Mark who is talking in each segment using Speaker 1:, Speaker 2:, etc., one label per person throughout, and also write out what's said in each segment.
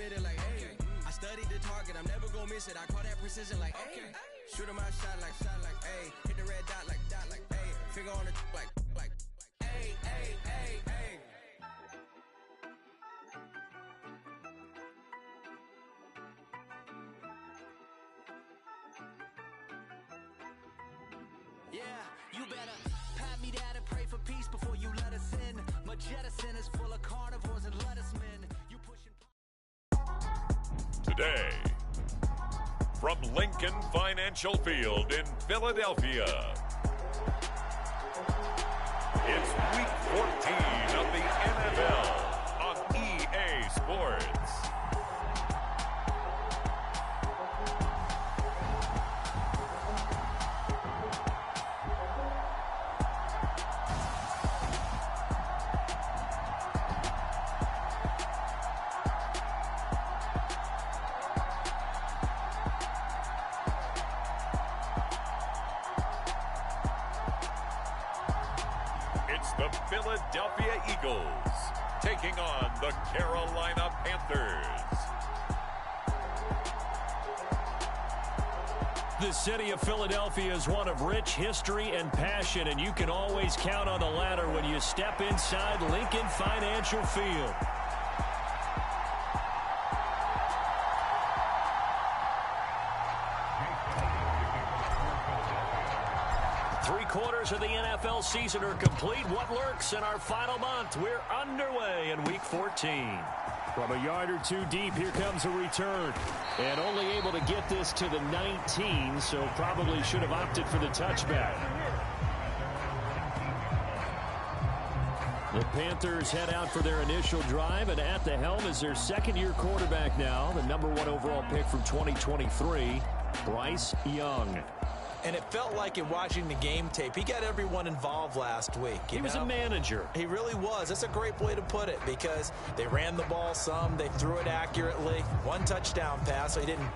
Speaker 1: committed like, hey. I studied the target, I'm never gonna miss it. I call that precision like, hey. Shoot him out, shot like, hey. Hit the red dot, hey. Finger on the like, hey, hey, hey, hey.
Speaker 2: Yeah, you better pat me down and pray for peace before you let us in. My jettison is full of carnivores and lettucemen. You pushing.
Speaker 3: Today, from Lincoln Financial Field in Philadelphia, it's Week 14 of the NFL on EA Sports. The Philadelphia Eagles taking on the Carolina Panthers.
Speaker 4: The city of Philadelphia is one of rich history and passion, and you can always count on the latter when you step inside Lincoln Financial Field. Three-quarters of the NFL season are complete. What lurks in our final month? We're underway in Week 14. From a yard or two deep, here comes a return. And only able to get this to the 19, so probably should have opted for the touchback. The Panthers head out for their initial drive, and at the helm is their second-year quarterback now, the #1 overall pick from 2023, Bryce Young.
Speaker 5: And it felt like in watching the game tape, he got everyone involved last week.
Speaker 4: He was a manager.
Speaker 5: He really was. That's a great way to put it because they ran the ball some. They threw it accurately. One touchdown pass, so he didn't,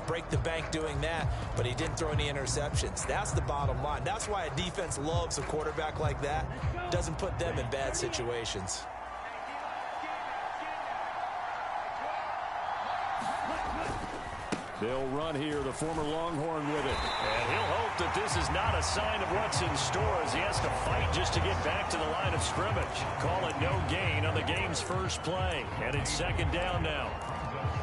Speaker 5: break the bank doing that, but he didn't throw any interceptions. That's the bottom line. That's why a defense loves a quarterback like that. Doesn't put them in bad situations.
Speaker 4: They'll run here, the former Longhorn with it. And he'll hope that this is not a sign of what's in store as he has to fight just to get back to the line of scrimmage. Call it no gain on the game's first play. And it's second down now.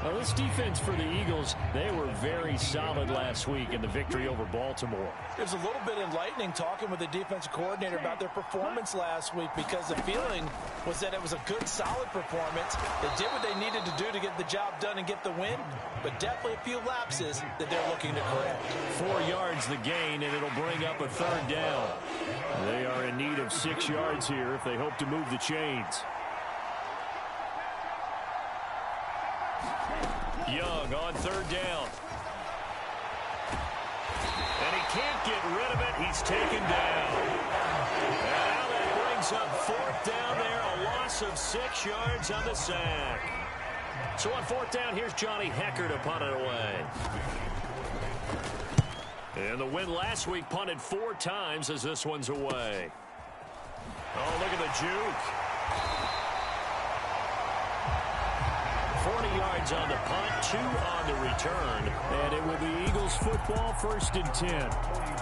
Speaker 4: Now, this defense for the Eagles, they were very solid last week in the victory over Baltimore.
Speaker 5: It was a little bit enlightening talking with the defensive coordinator about their performance last week because the feeling was that it was a good, solid performance. They did what they needed to do to get the job done and get the win, but definitely a few lapses that they're looking to correct.
Speaker 4: 4 yards the gain, and it'll bring up a third down. They are in need of 6 yards here if they hope to move the chains. Young on third down. And he can't get rid of it. He's taken down. And now that brings up fourth down there. A loss of 6 yards on the sack. So on fourth down, here's Johnny Hecker to punt it away. And the win last week punted 4 times as this one's away. Oh, look at the juke. 40 yards on the punt, 2 on the return. And it will be Eagles football, 1st and 10.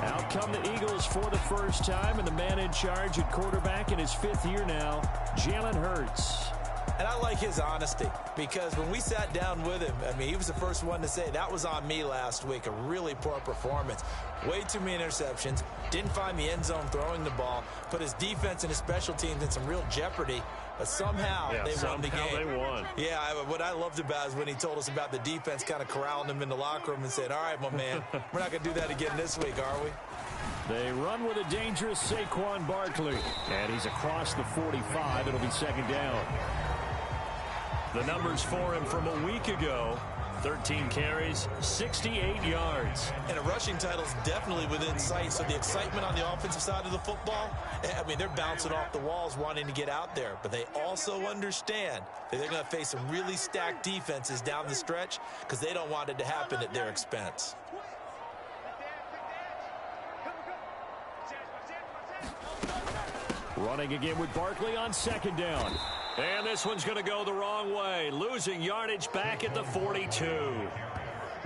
Speaker 4: Out come the Eagles for the first time, and the man in charge at quarterback in his 5th year now, Jalen Hurts.
Speaker 5: And I like his honesty because when we sat down with him, he was the first one to say that was on me last week, a really poor performance. Way too many interceptions, didn't find the end zone throwing the ball, put his defense and his special teams in some real jeopardy, but somehow they won the game.
Speaker 4: They won.
Speaker 5: Yeah, what I loved about is when he told us about the defense kind of corralling him in the locker room and said, all right, my man, we're not going to do that again this week, are we?
Speaker 4: They run with a dangerous Saquon Barkley, and he's across the 45. It'll be second down. The numbers for him from a week ago, 13 carries, 68 yards.
Speaker 5: And a rushing title is definitely within sight, so the excitement on the offensive side of the football, they're bouncing off the walls wanting to get out there, but they also understand that they're going to face some really stacked defenses down the stretch because they don't want it to happen at their expense.
Speaker 4: Running again with Barkley on second down. And this one's going to go the wrong way. Losing yardage back at the 42.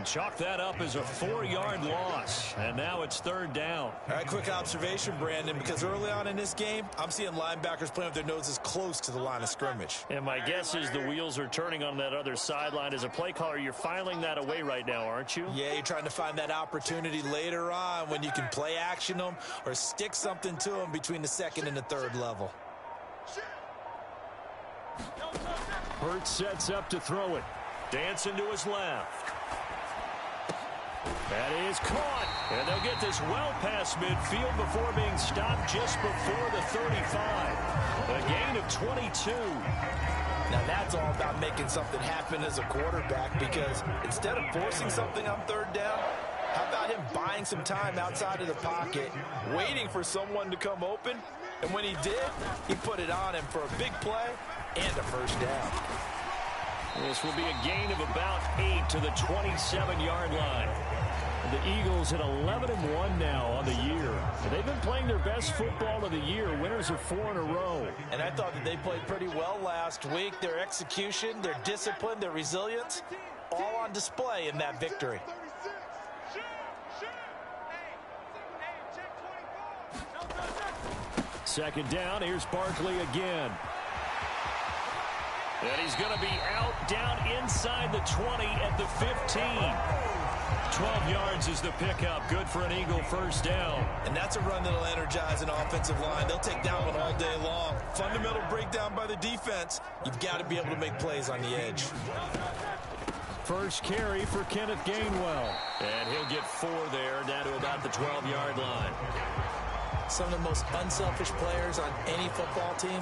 Speaker 4: Chalk that up as a 4-yard loss. And now it's third down.
Speaker 5: All right, quick observation, Brandon, because early on in this game, I'm seeing linebackers playing with their noses close to the line of scrimmage.
Speaker 4: And my guess is the wheels are turning on that other sideline. As a play caller, you're filing that away right now, aren't you?
Speaker 5: Yeah, you're trying to find that opportunity later on when you can play action them or stick something to them between the second and the third level.
Speaker 4: Hurts sets up to throw it. Dancing to his left. That is caught. And they'll get this well past midfield before being stopped just before the 35. A gain of 22.
Speaker 5: Now that's all about making something happen as a quarterback, because instead of forcing something on third down, how about him buying some time outside of the pocket, waiting for someone to come open? And when he did, he put it on him for a big play and a first down.
Speaker 4: This will be a gain of about 8 to the 27-yard line. The Eagles at 11-1 now on the year. And they've been playing their best football of the year. Winners of 4 in a row.
Speaker 5: And I thought that they played pretty well last week. Their execution, their discipline, their resilience, all on display in that victory.
Speaker 4: Second down, here's Barkley again. And he's going to be out down inside the 20 at the 15. 12 yards is the pickup. Good for an Eagle first down.
Speaker 5: And that's a run that'll energize an offensive line. They'll take that one all day long. Fundamental breakdown by the defense. You've got to be able to make plays on the edge.
Speaker 4: First carry for Kenneth Gainwell. And he'll get 4 there, down to about the 12-yard line.
Speaker 5: Some of the most unselfish players on any football team,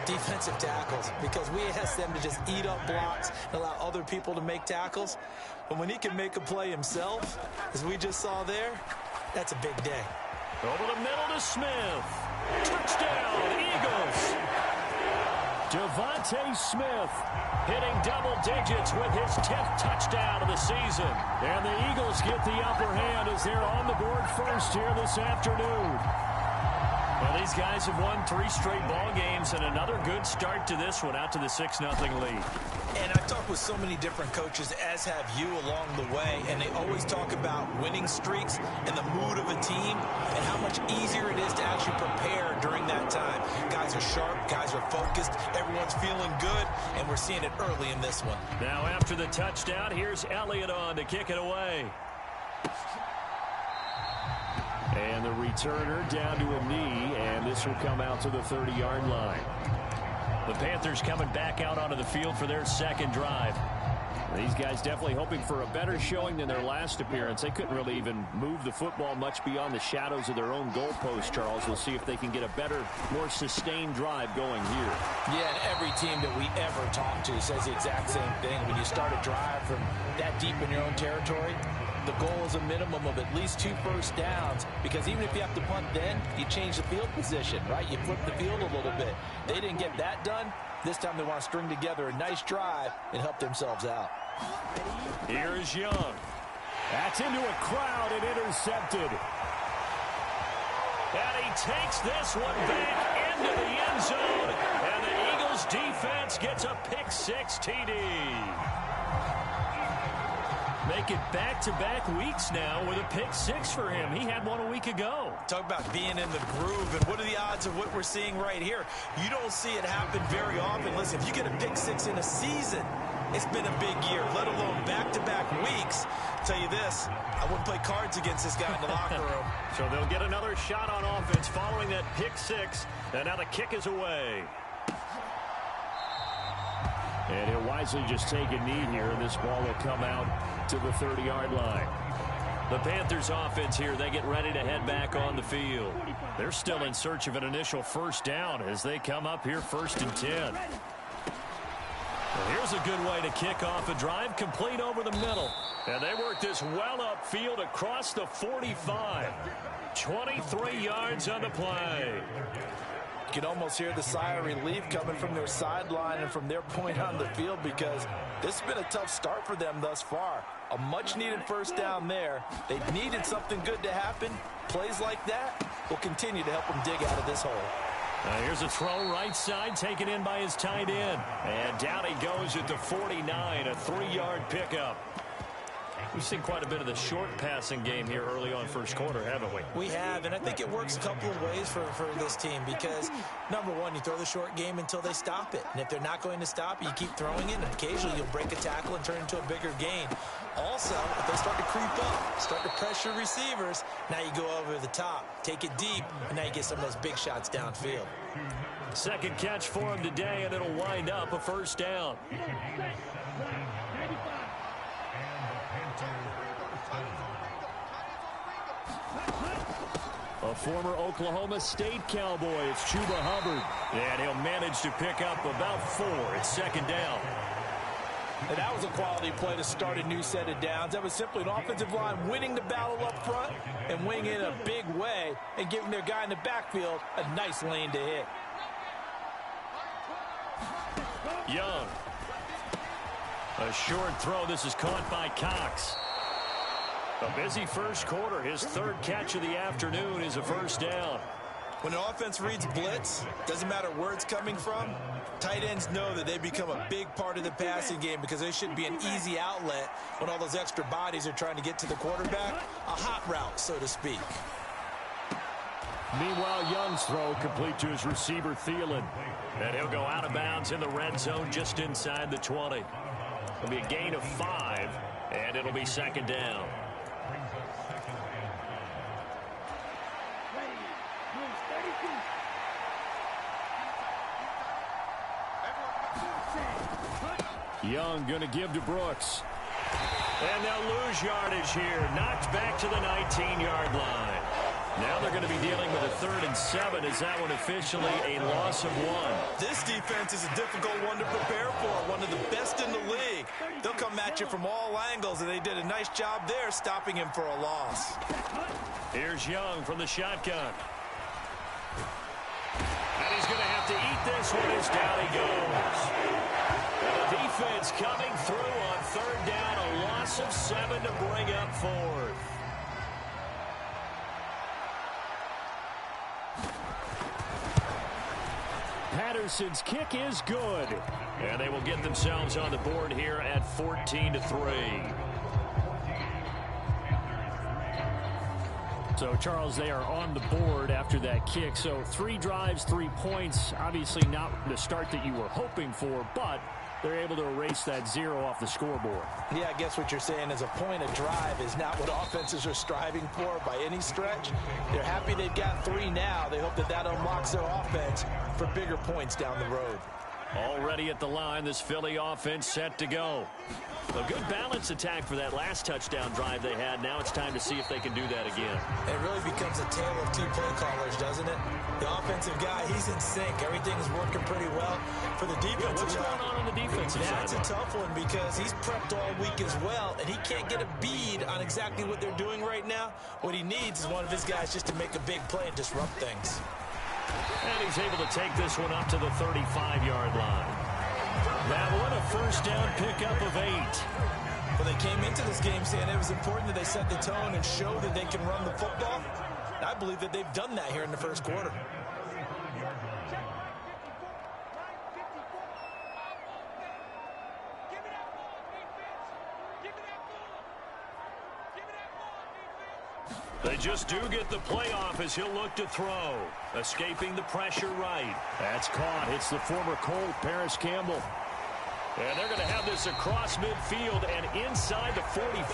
Speaker 5: defensive tackles, because we ask them to just eat up blocks and allow other people to make tackles. But when he can make a play himself, as we just saw there, that's a big day.
Speaker 4: Over the middle to Smith. Touchdown, Eagles. Devontae Smith hitting double digits with his 10th touchdown of the season. And the Eagles get the upper hand as they're on the board first here this afternoon. Well, these guys have won 3 straight ball games, and another good start to this one, out to the 6-0 lead.
Speaker 5: And I've talked with so many different coaches, as have you along the way, and they always talk about winning streaks and the mood of a team and how much easier it is to actually prepare during that time. Guys are sharp, guys are focused, everyone's feeling good, and we're seeing it early in this one.
Speaker 4: Now after the touchdown, here's Elliott on to kick it away. And the returner down to a knee, and this will come out to the 30-yard line. The Panthers coming back out onto the field for their second drive. These guys definitely hoping for a better showing than their last appearance. They couldn't really even move the football much beyond the shadows of their own goalpost, Charles. We'll see if they can get a better, more sustained drive going here.
Speaker 5: Yeah, and every team that we ever talk to says the exact same thing. When you start a drive from that deep in your own territory, the goal is a minimum of at least 2 first downs, because even if you have to punt then, you change the field position, right? You flip the field a little bit. They didn't get that done. This time they want to string together a nice drive and help themselves out.
Speaker 4: Here is Young. That's into a crowd and intercepted. And he takes this one back into the end zone. And the Eagles defense gets a pick-6 TD. Make it back-to-back weeks now with a pick-6 for him. He had one a week ago.
Speaker 5: Talk about being in the groove, and what are the odds of what we're seeing right here? You don't see it happen very often. Listen, if you get a pick-6 in a season, it's been a big year, let alone back-to-back weeks. I'll tell you this, I wouldn't play cards against this guy in the locker room.
Speaker 4: So they'll get another shot on offense following that pick-6, and now the kick is away. And he'll wisely just take a knee here, and this ball will come out to the 30-yard line. The Panthers offense here, they get ready to head back on the field. They're still in search of an initial first down as they come up here 1st and 10. Well, here's a good way to kick off a drive, complete over the middle. And they work this well upfield across the 45. 23 yards on the play.
Speaker 5: You can almost hear the sigh of relief coming from their sideline and from their point on the field, because this has been a tough start for them thus far. A much-needed first down there. They needed something good to happen. Plays like that will continue to help them dig out of this hole.
Speaker 4: Here's a throw right side, taken in by his tight end. And down he goes at the 49, a 3-yard pickup. We've seen quite a bit of the short passing game here early on first quarter, haven't we?
Speaker 5: We have, and I think it works a couple of ways for this team because, number one, you throw the short game until they stop it. And if they're not going to stop it, you keep throwing it, and occasionally you'll break a tackle and turn it into a bigger gain. Also, if they start to creep up, start to pressure receivers, now you go over the top, take it deep, and now you get some of those big shots downfield.
Speaker 4: Second catch for him today, and it'll wind up a first down. A former Oklahoma State Cowboy, it's Chuba Hubbard. And he'll manage to pick up about 4. It's second down.
Speaker 5: And that was a quality play to start a new set of downs. That was simply an offensive line winning the battle up front and winning in a big way and giving their guy in the backfield a nice lane to hit.
Speaker 4: Young. A short throw. This is caught by Cox. A busy first quarter. His third catch of the afternoon is a first down.
Speaker 5: When an offense reads blitz, doesn't matter where it's coming from, tight ends know that they become a big part of the passing game because they should be an easy outlet when all those extra bodies are trying to get to the quarterback. A hot route, so to speak.
Speaker 4: Meanwhile, Young's throw complete to his receiver, Thielen. And he'll go out of bounds in the red zone just inside the 20. It'll be a gain of 5, and it'll be second down. Young going to give to Brooks. And they'll lose yardage here. Knocked back to the 19-yard line. Now they're going to be dealing with a 3rd and 7. Is that one officially a loss of 1?
Speaker 5: This defense is a difficult one to prepare for. One of the best in the league. They'll come at you from all angles, and they did a nice job there stopping him for a loss.
Speaker 4: Here's Young from the shotgun. And he's going to have to eat this one as down he goes. And the defense coming through on 3rd down. A loss of 7 to bring up 4th. Patterson's kick is good. And they will get themselves on the board here at 14-3. So, Charles, they are on the board after that kick. So 3 drives, 3 points. Obviously not the start that you were hoping for, but they're able to erase that 0 off the scoreboard.
Speaker 5: Yeah, I guess what you're saying is a point of drive is not what offenses are striving for by any stretch. They're happy they've got 3 now. They hope that that unlocks their offense for bigger points down the road.
Speaker 4: Already at the line, this Philly offense set to go. A good balance attack for that last touchdown drive they had. Now it's time to see if they can do that again.
Speaker 5: It really becomes a tale of 2 play callers, doesn't it? The offensive guy, he's in sync. Everything is working pretty well. For the defensive
Speaker 4: what's going on the defensive side?
Speaker 5: That's a tough one because he's prepped all week as well, and he can't get a bead on exactly what they're doing right now. What he needs is one of his guys just to make a big play and disrupt things.
Speaker 4: And he's able to take this one up to the 35-yard line. That one a first down pickup of 8.
Speaker 5: When they came into this game saying it was important that they set the tone and show that they can run the football, I believe that they've done that here in the first quarter.
Speaker 4: They just do get the playoff as he'll look to throw. Escaping the pressure right. That's caught. It's the former Colt, Paris Campbell. And they're going to have this across midfield and inside the 45.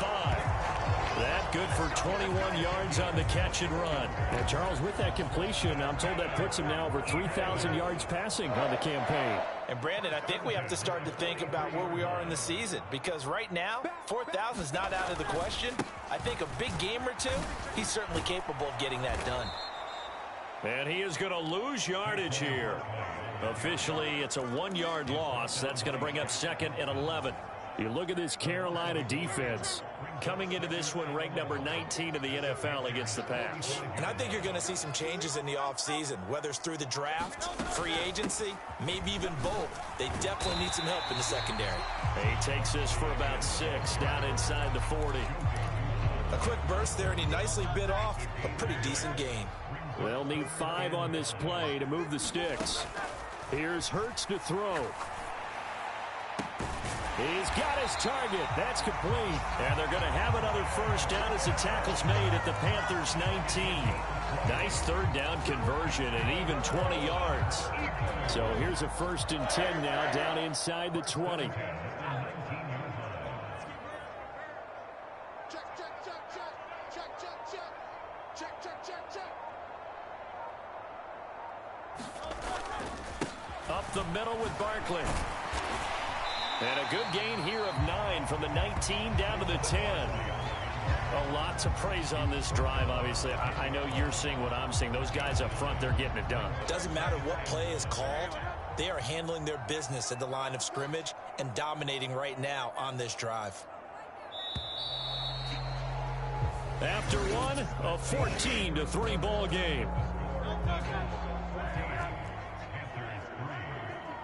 Speaker 4: That good for 21 yards on the catch and run.
Speaker 6: And Charles, with that completion, I'm told that puts him now over 3,000 yards passing on the campaign.
Speaker 5: And Brandon, I think we have to start to think about where we are in the season because right now, 4,000 is not out of the question. I think a big game or 2, he's certainly capable of getting that done.
Speaker 4: And he is going to lose yardage here. Officially, it's a 1-yard loss. That's going to bring up 2nd and 11.
Speaker 6: You look at this Carolina defense.
Speaker 4: Coming into this one, ranked number 19 in the NFL against the pass.
Speaker 5: And I think you're going to see some changes in the offseason, whether it's through the draft, free agency, maybe even both. They definitely need some help in the secondary.
Speaker 4: He takes this for about 6 down inside the 40.
Speaker 5: A quick burst there, and he nicely bit off a pretty decent gain.
Speaker 6: They'll need 5 on this play to move the sticks. Here's Hurts to throw. He's got his target. That's complete. And they're going to have another first down as the tackle's made at the Panthers' 19. Nice third down conversion and even 20 yards. So here's a 1st and 10 now down inside the 20. Up the middle with Barkley. And a good gain here of 9 from the 19 down to the 10. A lot to praise on this drive, obviously. I know you're seeing what I'm seeing. Those guys up front, they're getting it done.
Speaker 5: Doesn't matter what play is called. They are handling their business at the line of scrimmage and dominating right now on this drive.
Speaker 6: After one, a 14-3 ball game.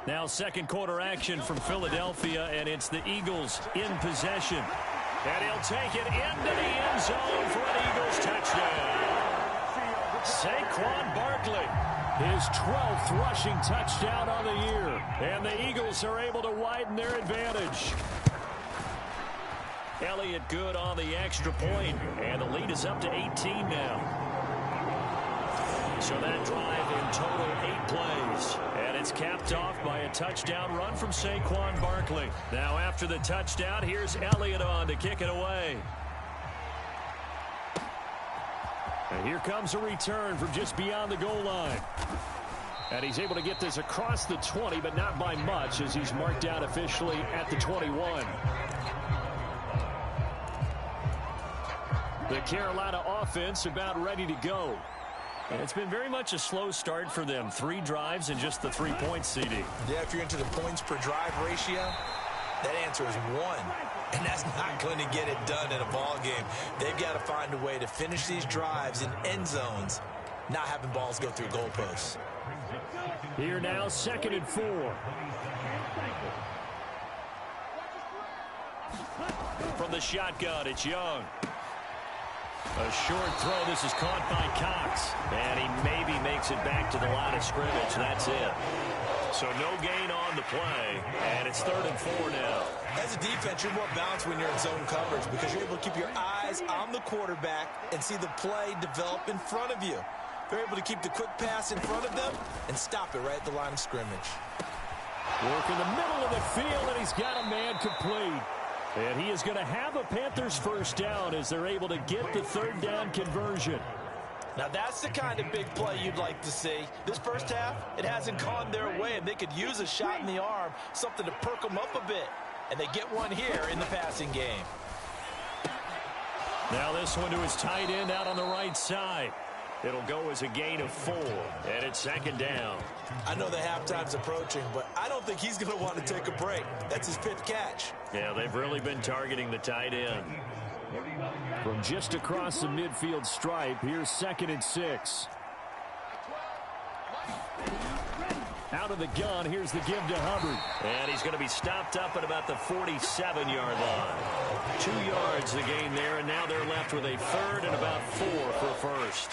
Speaker 6: Now second quarter action from Philadelphia, and it's the Eagles in possession. And he'll take it into the end zone for an Eagles touchdown. Saquon Barkley, his 12th rushing touchdown on the year. And the Eagles are able to widen their advantage. Elliott good on the extra point, and the lead is up to 18 now. So that drive in total 8 plays. And it's capped off by a touchdown run from Saquon Barkley. Now after the touchdown, here's Elliott on to kick it away. And here comes a return from just beyond the goal line. And he's able to get this across the 20, but not by much, as he's marked down officially at the 21. The Carolina offense about ready to go. And it's been very much a slow start for them. 3 drives and just the 3 points, CD.
Speaker 5: Yeah, if you're into the points per drive ratio, that answer is 1. And that's not going to get it done in a ball game. They've got to find a way to finish these drives in end zones, not having balls go through goalposts.
Speaker 6: Here now, 2nd and 4. From the shotgun, it's Young. A short throw. This is caught by Cox. And he maybe makes it back to the line of scrimmage. That's it. So no gain on the play. And it's 3rd and 4 now.
Speaker 5: As a defense, you're more balanced when you're in zone coverage because you're able to keep your eyes on the quarterback and see the play develop in front of you. They're able to keep the quick pass in front of them and stop it right at the line of scrimmage.
Speaker 6: Work in the middle of the field, and he's got a man complete. And he is going to have a Panthers first down as they're able to get the 3rd down conversion.
Speaker 5: Now that's the kind of big play you'd like to see. This first half, it hasn't gone their way, and they could use a shot in the arm, something to perk them up a bit. And they get one here in the passing game.
Speaker 6: Now this one to his tight end out on the right side. It'll go as a gain of 4, and it's 2nd down.
Speaker 5: I know the halftime's approaching, but I don't think he's going to want to take a break. That's his 5th catch.
Speaker 6: Yeah, they've really been targeting the tight end. From just across the midfield stripe, here's 2nd and 6. Out of the gun, here's the give to Hubbard. And he's going to be stopped up at about the 47-yard line. 2 yards the gain there, and now they're left with a 3rd and about 4 for a first.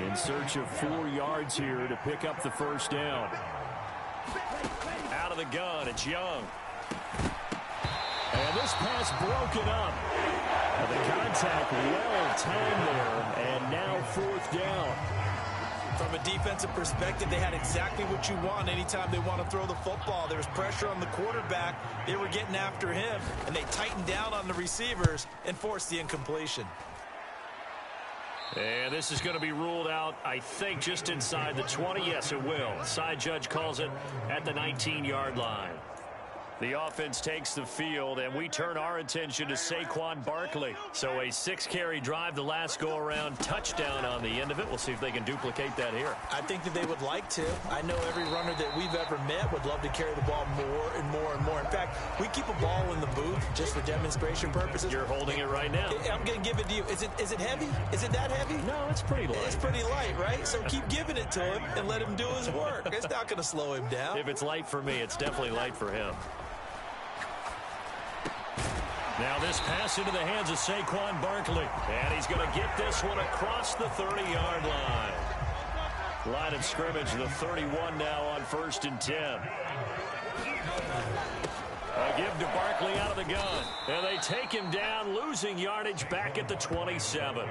Speaker 6: In search of 4 yards here to pick up the first down. Out of the gun, it's Young. And this pass broken up. The contact well timed there, and now 4th down.
Speaker 5: From a defensive perspective, they had exactly what you want anytime they want to throw the football. There was pressure on the quarterback. They were getting after him, and they tightened down on the receivers and forced the incompletion.
Speaker 6: And this is going to be ruled out, I think, just inside the 20. Yes, it will. Side judge calls it at the 19-yard line. The offense takes the field, and we turn our attention to Saquon Barkley. So a 6-carry drive the last go-around, touchdown on the end of it. We'll see if they can duplicate that here.
Speaker 5: I think that they would like to. I know every runner that we've ever met would love to carry the ball more and more and more. In fact, we keep a ball in the booth just for demonstration purposes.
Speaker 6: You're holding it right now.
Speaker 5: I'm going to give it to you. Is it heavy? Is it that heavy?
Speaker 6: No, it's pretty light.
Speaker 5: It's pretty light, right? So keep giving it to him and let him do his work. It's not going to slow him down.
Speaker 6: If it's light for me, it's definitely light for him.
Speaker 4: Now this pass into the hands of Saquon Barkley. And he's going to get this one across the 30-yard line. Line of scrimmage, the 31 now on 1st and 10. A give to Barkley out of the gun. And they take him down, losing yardage back at the 27.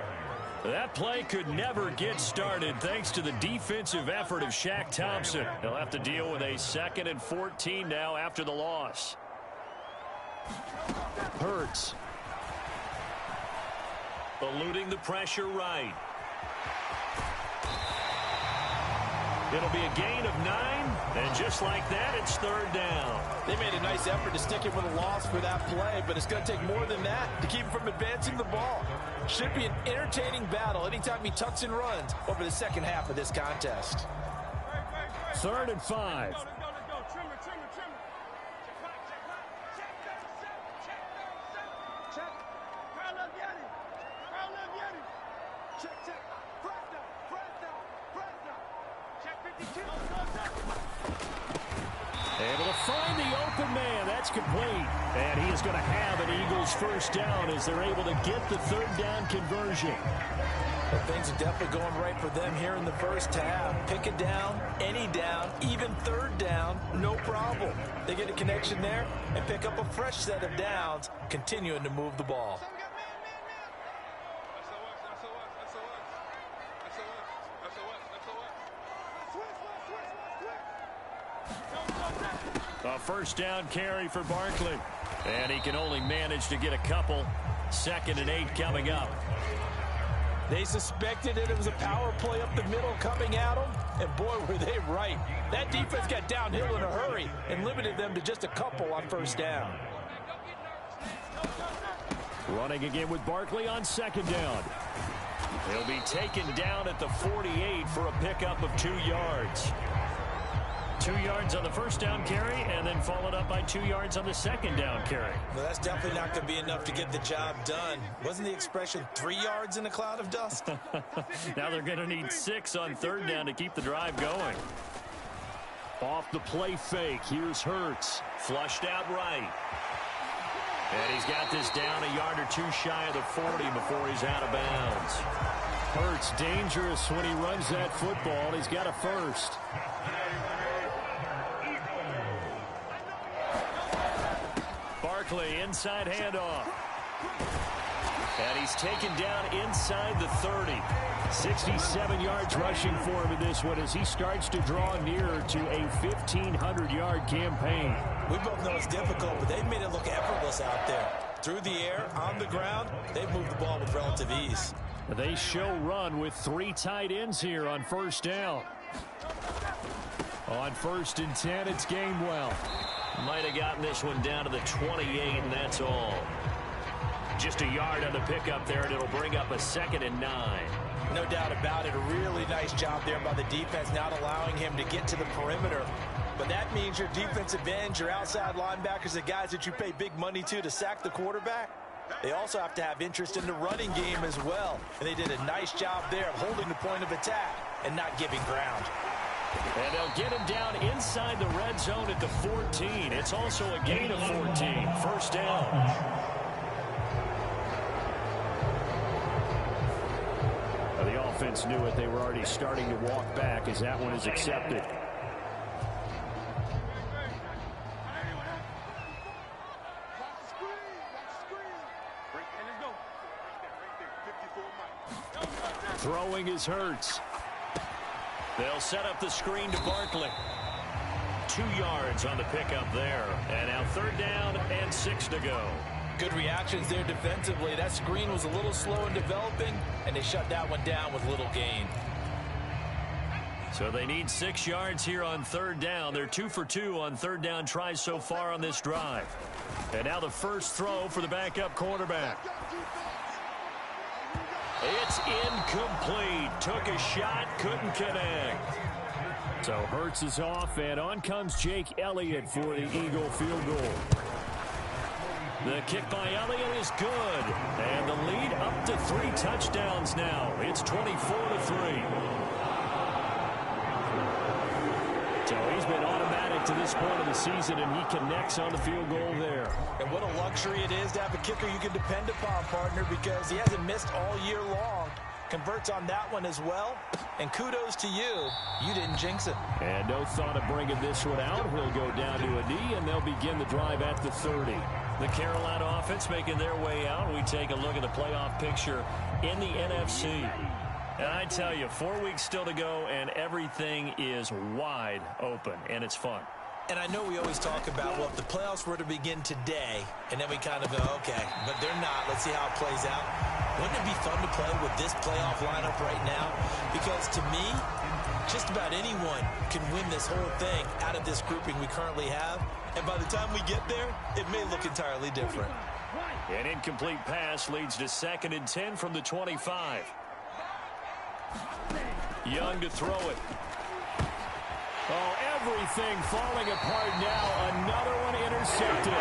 Speaker 4: That play could never get started thanks to the defensive effort of Shaq Thompson. He'll have to deal with a 2nd and 14 now after the loss. Hurts. Eluding the pressure right. It'll be a gain of 9, and just like that, it's 3rd down.
Speaker 5: They made a nice effort to stick him with a loss for that play, but it's going to take more than that to keep him from advancing the ball. Should be an entertaining battle anytime he tucks and runs over the second half of this contest.
Speaker 4: 3rd and 5. Able to find the open man. That's complete. And he is going to have an Eagles first down as they're able to get the 3rd down conversion.
Speaker 5: Well, things are definitely going right for them here in the first half. Pick a down, any down, even 3rd down, no problem. They get a connection there and pick up a fresh set of downs, continuing to move the ball.
Speaker 4: A first down carry for Barkley. And he can only manage to get a couple. 2nd and 8 coming up.
Speaker 5: They suspected it was a power play up the middle coming at them, and boy, were they right. That defense got downhill in a hurry and limited them to just a couple on 1st down.
Speaker 4: Running again with Barkley on 2nd down. He'll be taken down at the 48 for a pickup of 2 yards. 2 yards on the first down carry, and then followed up by 2 yards on the 2nd down carry.
Speaker 5: Well, that's definitely not going to be enough to get the job done. Wasn't the expression 3 yards in a cloud of dust?
Speaker 4: Now they're going to need 6 on 3rd down to keep the drive going. Off the play fake, here's Hurts.
Speaker 6: Flushed out right. And he's got this down a yard or 2 shy of the 40 before he's out of bounds.
Speaker 4: Hurts dangerous when he runs that football. He's got a first. Barkley, inside handoff. And he's taken down inside the 30. 67 yards rushing for him in this one as he starts to draw nearer to a 1,500-yard campaign.
Speaker 5: We both know it's difficult, but they've made it look effortless out there. Through the air, on the ground, they've moved the ball with relative ease.
Speaker 4: They show run with 3 tight ends here on 1st down. On 1st and 10, it's Gainwell.
Speaker 6: Might have gotten this one down to the 28, and that's all. Just a yard on the pickup there, and it'll bring up a 2nd and 9.
Speaker 5: No doubt about it. A really nice job there by the defense, not allowing him to get to the perimeter. But that means your defensive ends, your outside linebackers, the guys that you pay big money to sack the quarterback, they also have to have interest in the running game as well. And they did a nice job there of holding the point of attack and not giving ground.
Speaker 4: And they'll get him down inside the red zone at the 14. It's also a gain of 14. 1st down. The offense knew it. They were already starting to walk back as that one is accepted. Throwing is Hurts. They'll set up the screen to Barkley. 2 yards on the pickup there. And now 3rd down and 6 to go.
Speaker 5: Good reactions there defensively. That screen was a little slow in developing, and they shut that one down with little gain.
Speaker 4: So they need 6 yards here on 3rd down. They're 2 for 2 on 3rd down tries so far on this drive. And now the first throw for the backup quarterback. It's incomplete. Took a shot, couldn't connect. So Hurts is off, and on comes Jake Elliott for the Eagle field goal. The kick by Elliott is good, and the lead up to 3 touchdowns now. It's 24-3. So he's been automatic to this point of the season, and he connects on the field goal there.
Speaker 5: And what a luxury it is to have a kicker you can depend upon, partner, because he hasn't missed all year long. Converts on that one as well. And kudos to you. You didn't jinx it.
Speaker 4: And no thought of bringing this one out. He'll go down to a knee, and they'll begin the drive at the 30.
Speaker 6: The Carolina offense making their way out. We take a look at the playoff picture in the NFC. And I tell you, 4 weeks still to go, and everything is wide open, and it's fun.
Speaker 5: And I know we always talk about, well, if the playoffs were to begin today, and then we kind of go, okay, but they're not. Let's see how it plays out. Wouldn't it be fun to play with this playoff lineup right now? Because to me, just about anyone can win this whole thing out of this grouping we currently have. And by the time we get there, it may look entirely different.
Speaker 6: An incomplete pass leads to 2nd and 10 from the 25. Young to throw it.
Speaker 4: Oh, everything falling apart now. Another one intercepted.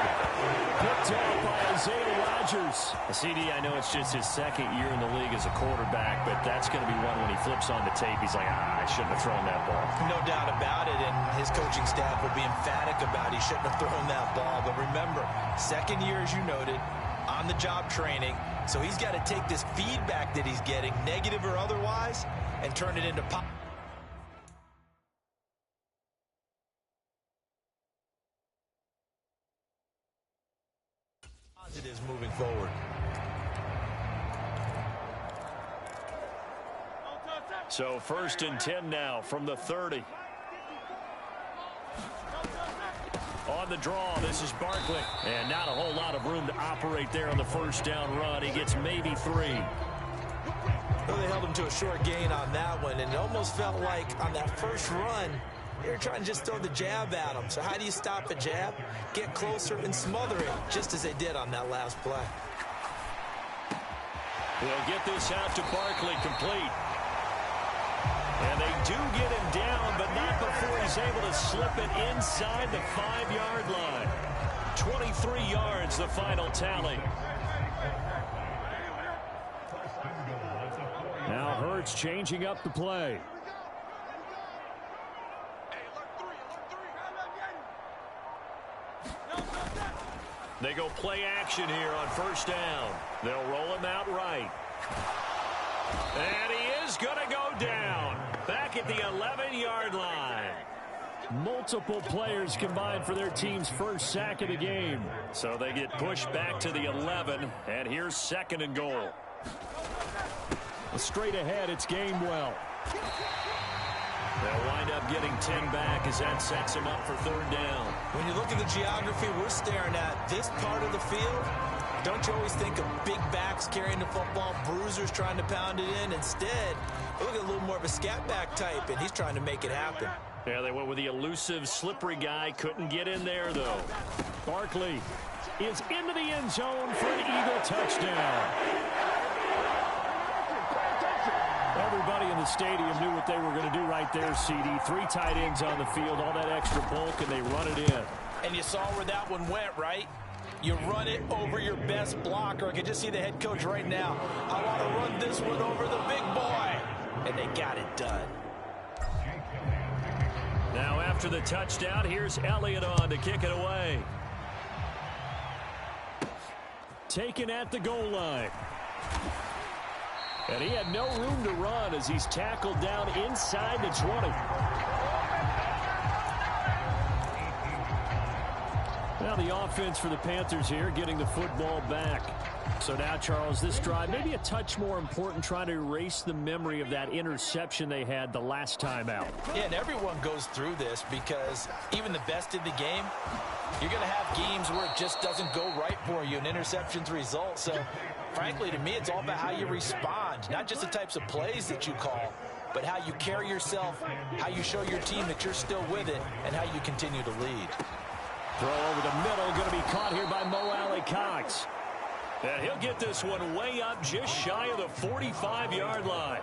Speaker 4: Picked up by Isaiah Rodgers.
Speaker 6: CD, I know it's just his 2nd year in the league as a quarterback, but that's going to be one when he flips on the tape. He's like, I shouldn't have thrown that ball.
Speaker 5: No doubt about it, and his coaching staff will be emphatic about he shouldn't have thrown that ball. But remember, 2nd year, as you noted, on-the-job training. So he's got to take this feedback that he's getting, negative or otherwise, and turn it into positives moving forward.
Speaker 4: So 1st and 10 now from the 30. On the draw, this is Barkley. And not a whole lot of room to operate there on the 1st down run. He gets maybe 3.
Speaker 5: Well, they held him to a short gain on that one, and it almost felt like on that first run, they were trying to just throw the jab at him. So how do you stop a jab? Get closer and smother it, just as they did on that last play.
Speaker 4: They'll get this out to Barkley, complete. And they do get him down, but not before he's able to slip it inside the 5-yard line. 23 yards, the final tally. Now Hurts changing up the play. They go play action here on 1st down. They'll roll him out right. And he is going to go down. Back at the 11-yard line. Multiple players combined for their team's first sack of the game. So they get pushed back to the 11. And here's 2nd and goal. Straight ahead, it's Gainwell. They'll wind up getting 10 back as that sets him up for 3rd down.
Speaker 5: When you look at the geography we're staring at, this part of the field, don't you always think of big backs carrying the football, bruisers trying to pound it in? Instead, look at a little more of a scat back type, and he's trying to make it happen.
Speaker 4: Yeah, they went with the elusive, slippery guy. Couldn't get in there, though. Barkley is into the end zone for an Eagle touchdown. Everybody in the stadium knew what they were going to do right there, CD. 3 tight ends on the field, all that extra bulk, and they run it in.
Speaker 5: And you saw where that one went, right? You run it over your best blocker. I can just see the head coach right now. I want to run this one over the big boy. And they got it done.
Speaker 4: Now after the touchdown, here's Elliott on to kick it away. Taken at the goal line. And he had no room to run as he's tackled down inside the 20. Now the offense for the Panthers here getting the football back. So now, Charles, this drive maybe a touch more important, trying to erase the memory of that interception they had the last time out.
Speaker 5: Yeah, and everyone goes through this because even the best in the game, you're going to have games where it just doesn't go right for you, and interceptions result. So, frankly, to me, it's all about how you respond, not just the types of plays that you call, but how you carry yourself, how you show your team that you're still with it, and how you continue to lead.
Speaker 4: Throw over the middle, going to be caught here by Mo Alley-Cox. And he'll get this one way up just shy of the 45-yard line.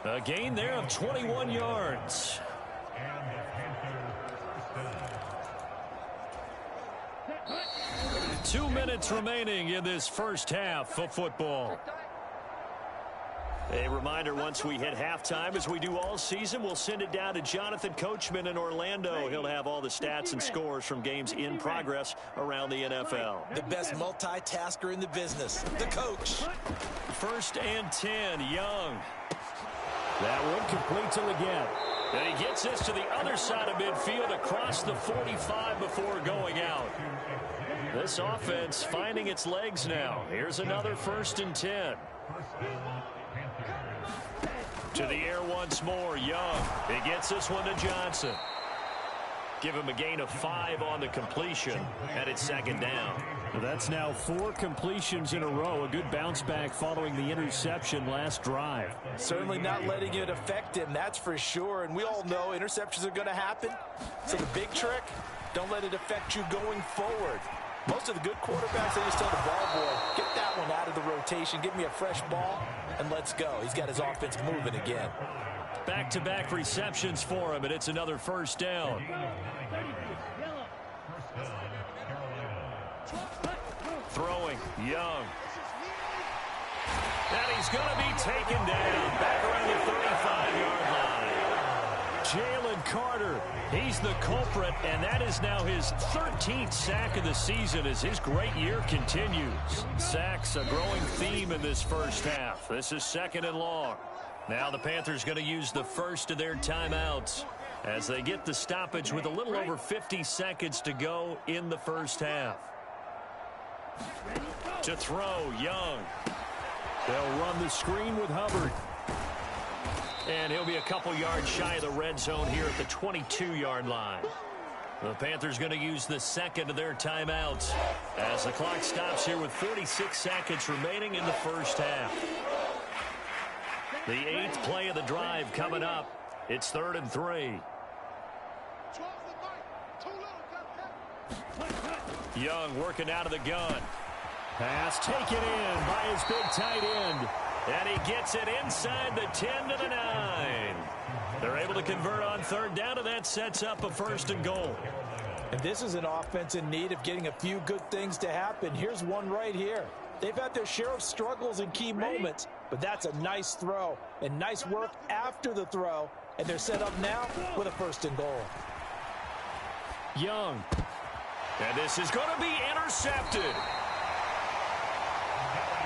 Speaker 4: A gain there of 21 yards. Two minutes remaining in this first half of football. A reminder, once we hit halftime, as we do all season, we'll send it down to Jonathan Coachman in Orlando. He'll have all the stats and scores from games in progress around the NFL.
Speaker 5: The best multitasker in the business, the coach.
Speaker 4: 1st and 10, Young.
Speaker 7: That one completes him again.
Speaker 4: And he gets this to the other side of midfield across the 45 before going out. This offense finding its legs now. Here's another 1st and 10. To the air once more, Young. He gets this one to Johnson. Give him a gain of 5 on the completion, and it's 2nd down.
Speaker 7: That's now 4 completions in a row. A good bounce back following the interception last drive.
Speaker 5: Certainly not letting it affect him, that's for sure. And we all know interceptions are going to happen. So the big trick, don't let it affect you going forward. Most of the good quarterbacks, they just tell the ball boy, get that one out of the rotation, give me a fresh ball, and let's go. He's got his offense moving again.
Speaker 4: Back-to-back receptions for him, and it's another 1st down. Throwing, Young. And he's going to be taken down back around the 35-yard line. Jalen Carter, he's the culprit, and that is now his 13th sack of the season as his great year continues. Sacks a growing theme in this first half. This is 2nd and long. Now the Panthers going to use the first of their timeouts as they get the stoppage with a little over 50 seconds to go in the first half. To throw, Young.
Speaker 7: They'll run the screen with Hubbard.
Speaker 4: And he'll be a couple yards shy of the red zone here at the 22-yard line. The Panthers going to use the 2nd of their timeouts as the clock stops here with 46 seconds remaining in the first half. The 8th play of the drive coming up. It's 3rd and 3. Young working out of the gun.
Speaker 7: Pass taken in by his big tight end.
Speaker 4: And he gets it inside the 10 to the 9. They're able to convert on 3rd down, and that sets up a 1st and goal.
Speaker 5: And this is an offense in need of getting a few good things to happen. Here's one right here. They've had their share of struggles in key moments, but that's a nice throw and nice work after the throw. And they're set up now with a 1st and goal.
Speaker 4: Young. And this is going to be intercepted.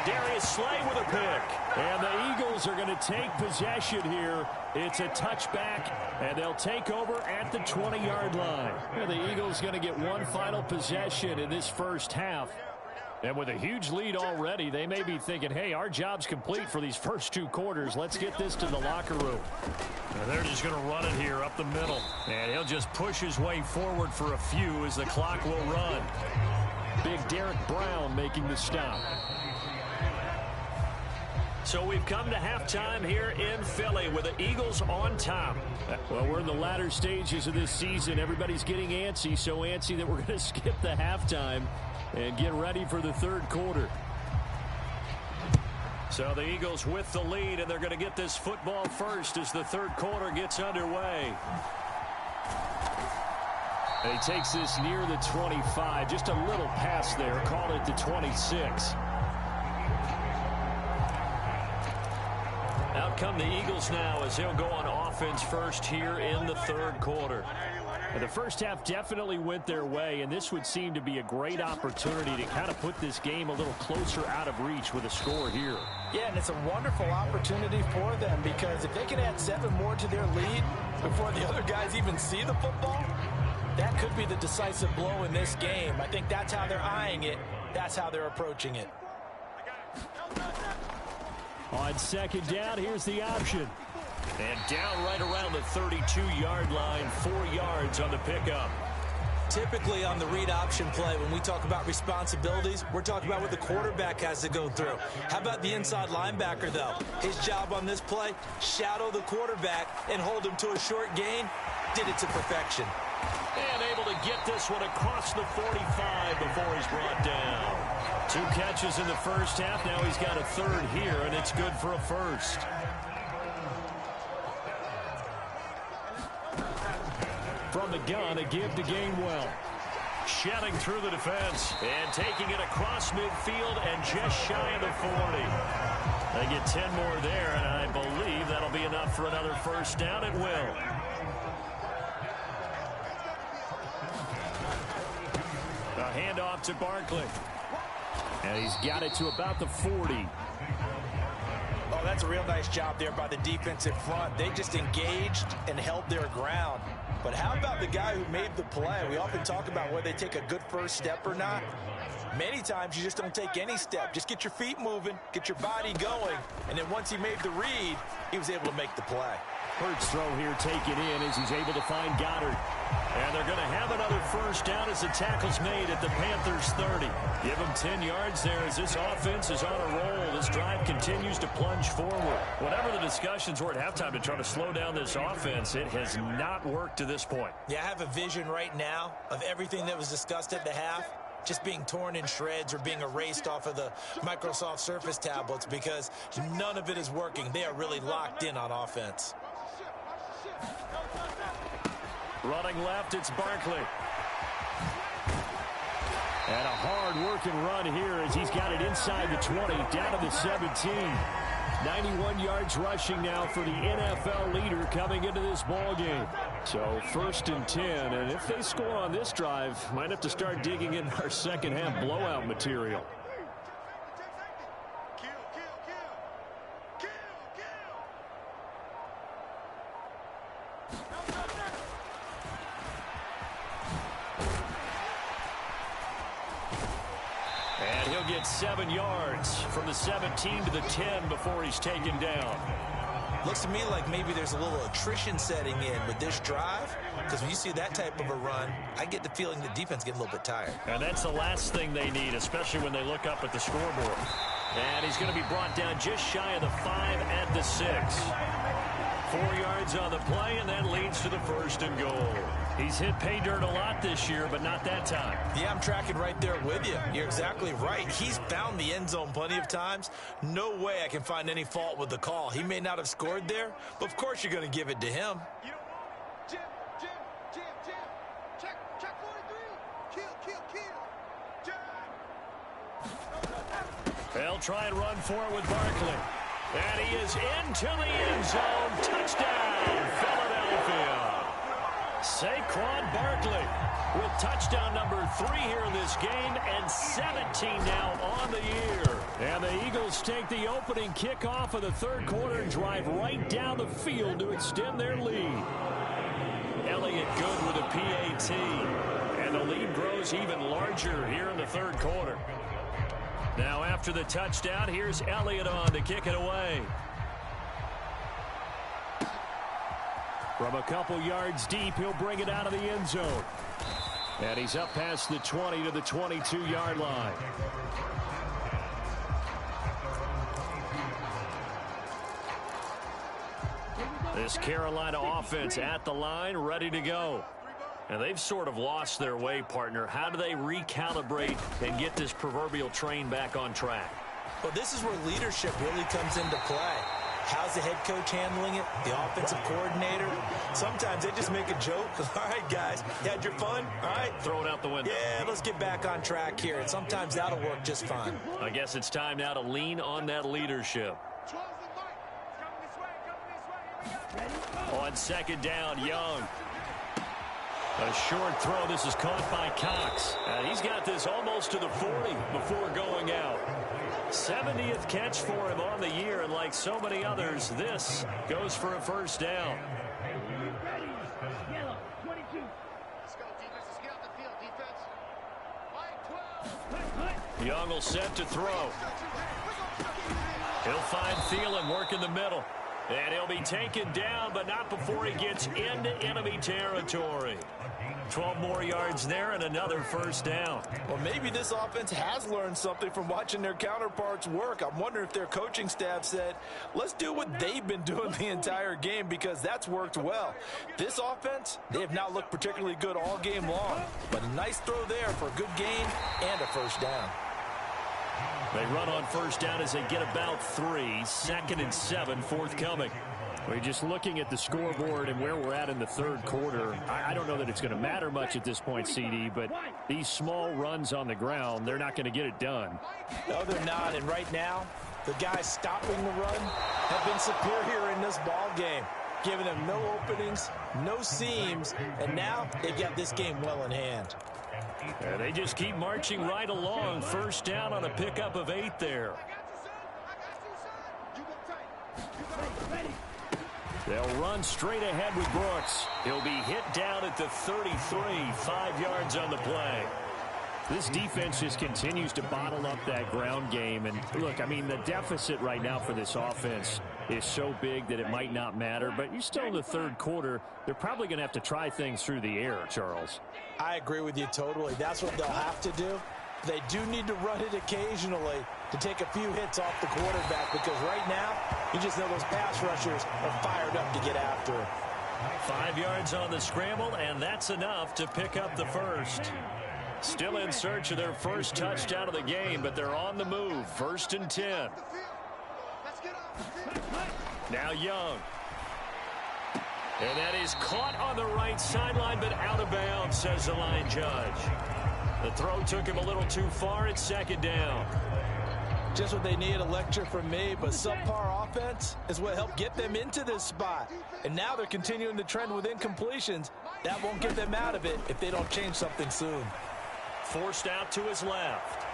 Speaker 4: Darius Slay with a pick.
Speaker 7: And the Eagles are going to take possession here. It's a touchback, and they'll take over at the 20-yard line. And the Eagles going to get one final possession in this first half. And with a huge lead already, they may be thinking, hey, our job's complete for these first 2 quarters. Let's get this to the locker room.
Speaker 4: And they're just going to run it here up the middle. And he'll just push his way forward for a few as the clock will run.
Speaker 7: Big Derek Brown making the stop.
Speaker 4: So we've come to halftime here in Philly with the Eagles on top.
Speaker 7: Well, we're in the latter stages of this season. Everybody's getting antsy, so antsy that we're going to skip the halftime and get ready for the 3rd quarter.
Speaker 4: So the Eagles with the lead, and they're going to get this football first as the 3rd quarter gets underway.
Speaker 7: He takes this near the 25, just a little pass there, call it the 26.
Speaker 4: Out come the Eagles now as they'll go on offense first here in the 3rd quarter.
Speaker 7: And the first half definitely went their way, and this would seem to be a great opportunity to kind of put this game a little closer out of reach with a score here.
Speaker 5: Yeah, and it's a wonderful opportunity for them because if they can add 7 more to their lead before the other guys even see the football, that could be the decisive blow in this game. I think that's how they're eyeing it. That's how they're approaching it.
Speaker 7: On 2nd down, here's the option.
Speaker 4: And down right around the 32-yard line, 4 yards on the pickup.
Speaker 5: Typically on the read option play, when we talk about responsibilities, we're talking about what the quarterback has to go through. How about the inside linebacker, though? His job on this play, shadow the quarterback and hold him to a short gain. Did it to perfection.
Speaker 4: And able to get this one across the 45 before he's brought down. 2 catches in the first half. Now he's got a 3rd here, and it's good for a 1st.
Speaker 7: From the gun, a give to Gainwell.
Speaker 4: Shedding through the defense and taking it across midfield and just shy of the 40. They get 10 more there, and I believe that'll be enough for another first down. It will. A handoff to Barkley. And he's got it to about the 40.
Speaker 5: Oh, that's a real nice job there by the defensive front. They just engaged and held their ground. But how about the guy who made the play? We often talk about whether they take a good first step or not. Many times you just don't take any step. Just get your feet moving, get your body going, and then once he made the read, he was able to make the play.
Speaker 4: Hurts throw here taken in as he's able to find Goddard. And they're going to have another first down as the tackle's made at the Panthers' 30. Give them 10 yards there as this offense is on a roll. This drive continues to plunge forward. Whatever the discussions were at halftime to try to slow down this offense, it has not worked to this point.
Speaker 5: Yeah, I have a vision right now of everything that was discussed at the half just being torn in shreds or being erased off of the Microsoft Surface tablets because none of it is working. They are really locked in on offense.
Speaker 4: Running left, it's Barkley. And a hard-working run here as he's got it inside the 20, down to the 17. 91 yards rushing now for the NFL leader coming into this ball game. So first and 10, and if they score on this drive, might have to start digging in our second-half blowout material. And he'll get 7 yards from the 17 to the 10 before he's taken down.
Speaker 5: Looks to me like maybe there's a little attrition setting in with this drive, because when you see that type of a run, I get the feeling the defense getting a little bit tired.
Speaker 4: And that's the last thing they need, especially when they look up at the scoreboard. And he's going to be brought down just shy of the 5 at the 6. 4 yards on the play, and that leads to the first and goal. He's hit pay dirt a lot this year, but not that time.
Speaker 5: Yeah, I'm tracking right there with you. You're exactly right. He's found the end zone plenty of times. No way I can find any fault with the call. He may not have scored there, but of course you're going to give it to him.
Speaker 8: You know what? Jim. Check 43. Kill.
Speaker 4: They'll try and run for it with Barkley. And he is into the end zone. Touchdown, Philadelphia. Saquon Barkley with touchdown number 3 here in this game and 17 now on the year. And the Eagles take the opening kickoff of the third quarter and drive right down the field to extend their lead. Elliott good with a PAT. And the lead grows even larger here in the third quarter. Now after the touchdown, here's Elliott on to kick it away. From a couple yards deep, he'll bring it out of the end zone. And he's up past the 20 to the 22-yard line. This Carolina offense at the line, ready to go. And they've sort of lost their way, partner. How do they recalibrate and get this proverbial train back on track?
Speaker 5: Well, this is where leadership really comes into play. How's the head coach handling it? The offensive coordinator? Sometimes they just make a joke. All right, guys, you had your fun? All right.
Speaker 4: Throw it out the window.
Speaker 5: Yeah, let's get back on track here. And sometimes that'll work just fine.
Speaker 4: I guess it's time now to lean on that leadership. On second down, Young. A short throw. This is caught by Cox. And he's got this almost to the 40 before going out. 70th catch for him on the year, and like so many others, this goes for a first down. Young will set to throw. He'll find Thielen working the middle. And he'll be taken down, but not before he gets into enemy territory. 12 more yards there and another first down.
Speaker 5: Well, maybe this offense has learned something from watching their counterparts work. I'm wondering if their coaching staff said, let's do what they've been doing the entire game, because that's worked well. This offense, they have not looked particularly good all game long, but a nice throw there for a good gain and a first down.
Speaker 4: They run on first down as they get about 3. 2nd and 7 forthcoming.
Speaker 7: We're just looking at the scoreboard and where we're at in the third quarter. I don't know that it's going to matter much at this point, CD, but these small runs on the ground, they're not going to get it done.
Speaker 5: No, they're not. And right now, the guys stopping the run have been superior in this ball game, giving them no openings, no seams, and now they've got this game well in hand.
Speaker 7: And they just keep marching right along. First down on a pickup of 8 there. They'll run straight ahead with Brooks. He'll be hit down at the 33, 5 yards on the play. This defense just continues to bottle up that ground game. And look, I mean, the deficit right now for this offense is so big that it might not matter. But you're still in the third quarter. They're probably going to have to try things through the air, Charles.
Speaker 5: I agree with you totally. That's what they'll have to do. They do need to run it occasionally to take a few hits off the quarterback, because right now, you just know those pass rushers are fired up to get after him.
Speaker 6: 5 yards on the scramble, and that's enough to pick up the first. Still in search of their first touchdown of the game, but they're on the move. 1st and 10. Now Young. And that is caught on the right sideline, but out of bounds, says the line judge. The throw took him a little too far. It's 2nd down.
Speaker 5: Just what they need, a lecture from me, but subpar offense is what helped get them into this spot. And now they're continuing the trend with incompletions. That won't get them out of it if they don't change something soon.
Speaker 6: Forced out to his left.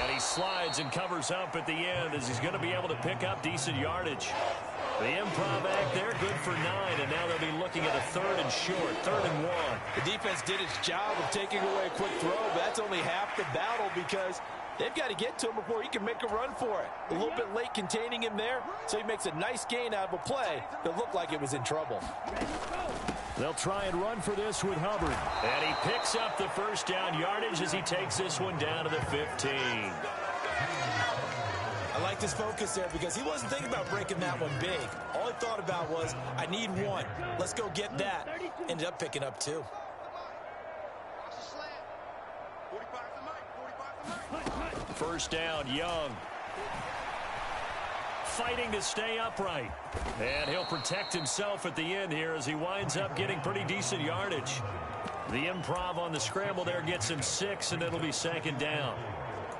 Speaker 6: And he slides and covers up at the end as he's going to be able to pick up decent yardage. The improv act there, good for 9, and now they'll be looking at a 3rd and short, 3rd and 1.
Speaker 5: The defense did its job of taking away a quick throw, but that's only half the battle, because they've got to get to him before he can make a run for it. A little bit late containing him there, so he makes a nice gain out of a play that looked like it was in trouble.
Speaker 7: They'll try and run for this with Hubbard.
Speaker 6: And he picks up the first down yardage as he takes this one down to the 15.
Speaker 5: I like his focus there, because he wasn't thinking about breaking that one big. All he thought about was, I need 1. Let's go get that. Ended up picking up 2.
Speaker 6: First down, Young. Fighting to stay upright. And he'll protect himself at the end here as he winds up getting pretty decent yardage. The improv on the scramble there gets him 6, and it'll be 2nd down.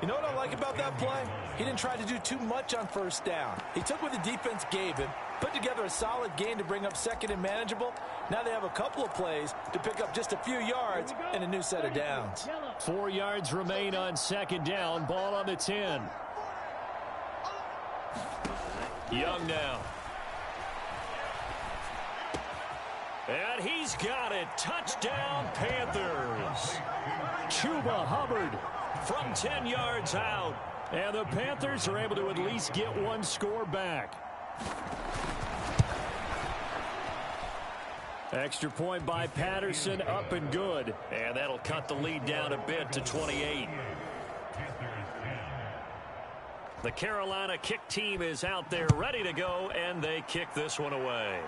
Speaker 5: You know what I like about that play? He didn't try to do too much on first down. He took what the defense gave him, put together a solid gain to bring up 2nd and manageable. Now they have a couple of plays to pick up just a few yards and a new set of downs.
Speaker 7: 4 yards remain on 2nd down. Ball on the 10.
Speaker 6: Young now. And he's got it. Touchdown, Panthers.
Speaker 7: Chuba Hubbard
Speaker 6: from 10 yards out.
Speaker 7: And the Panthers are able to at least get 1 score back. Extra point by Patterson, up and good.
Speaker 6: And that'll cut the lead down a bit to 28. The Carolina kick team is out there ready to go, and they kick this one away.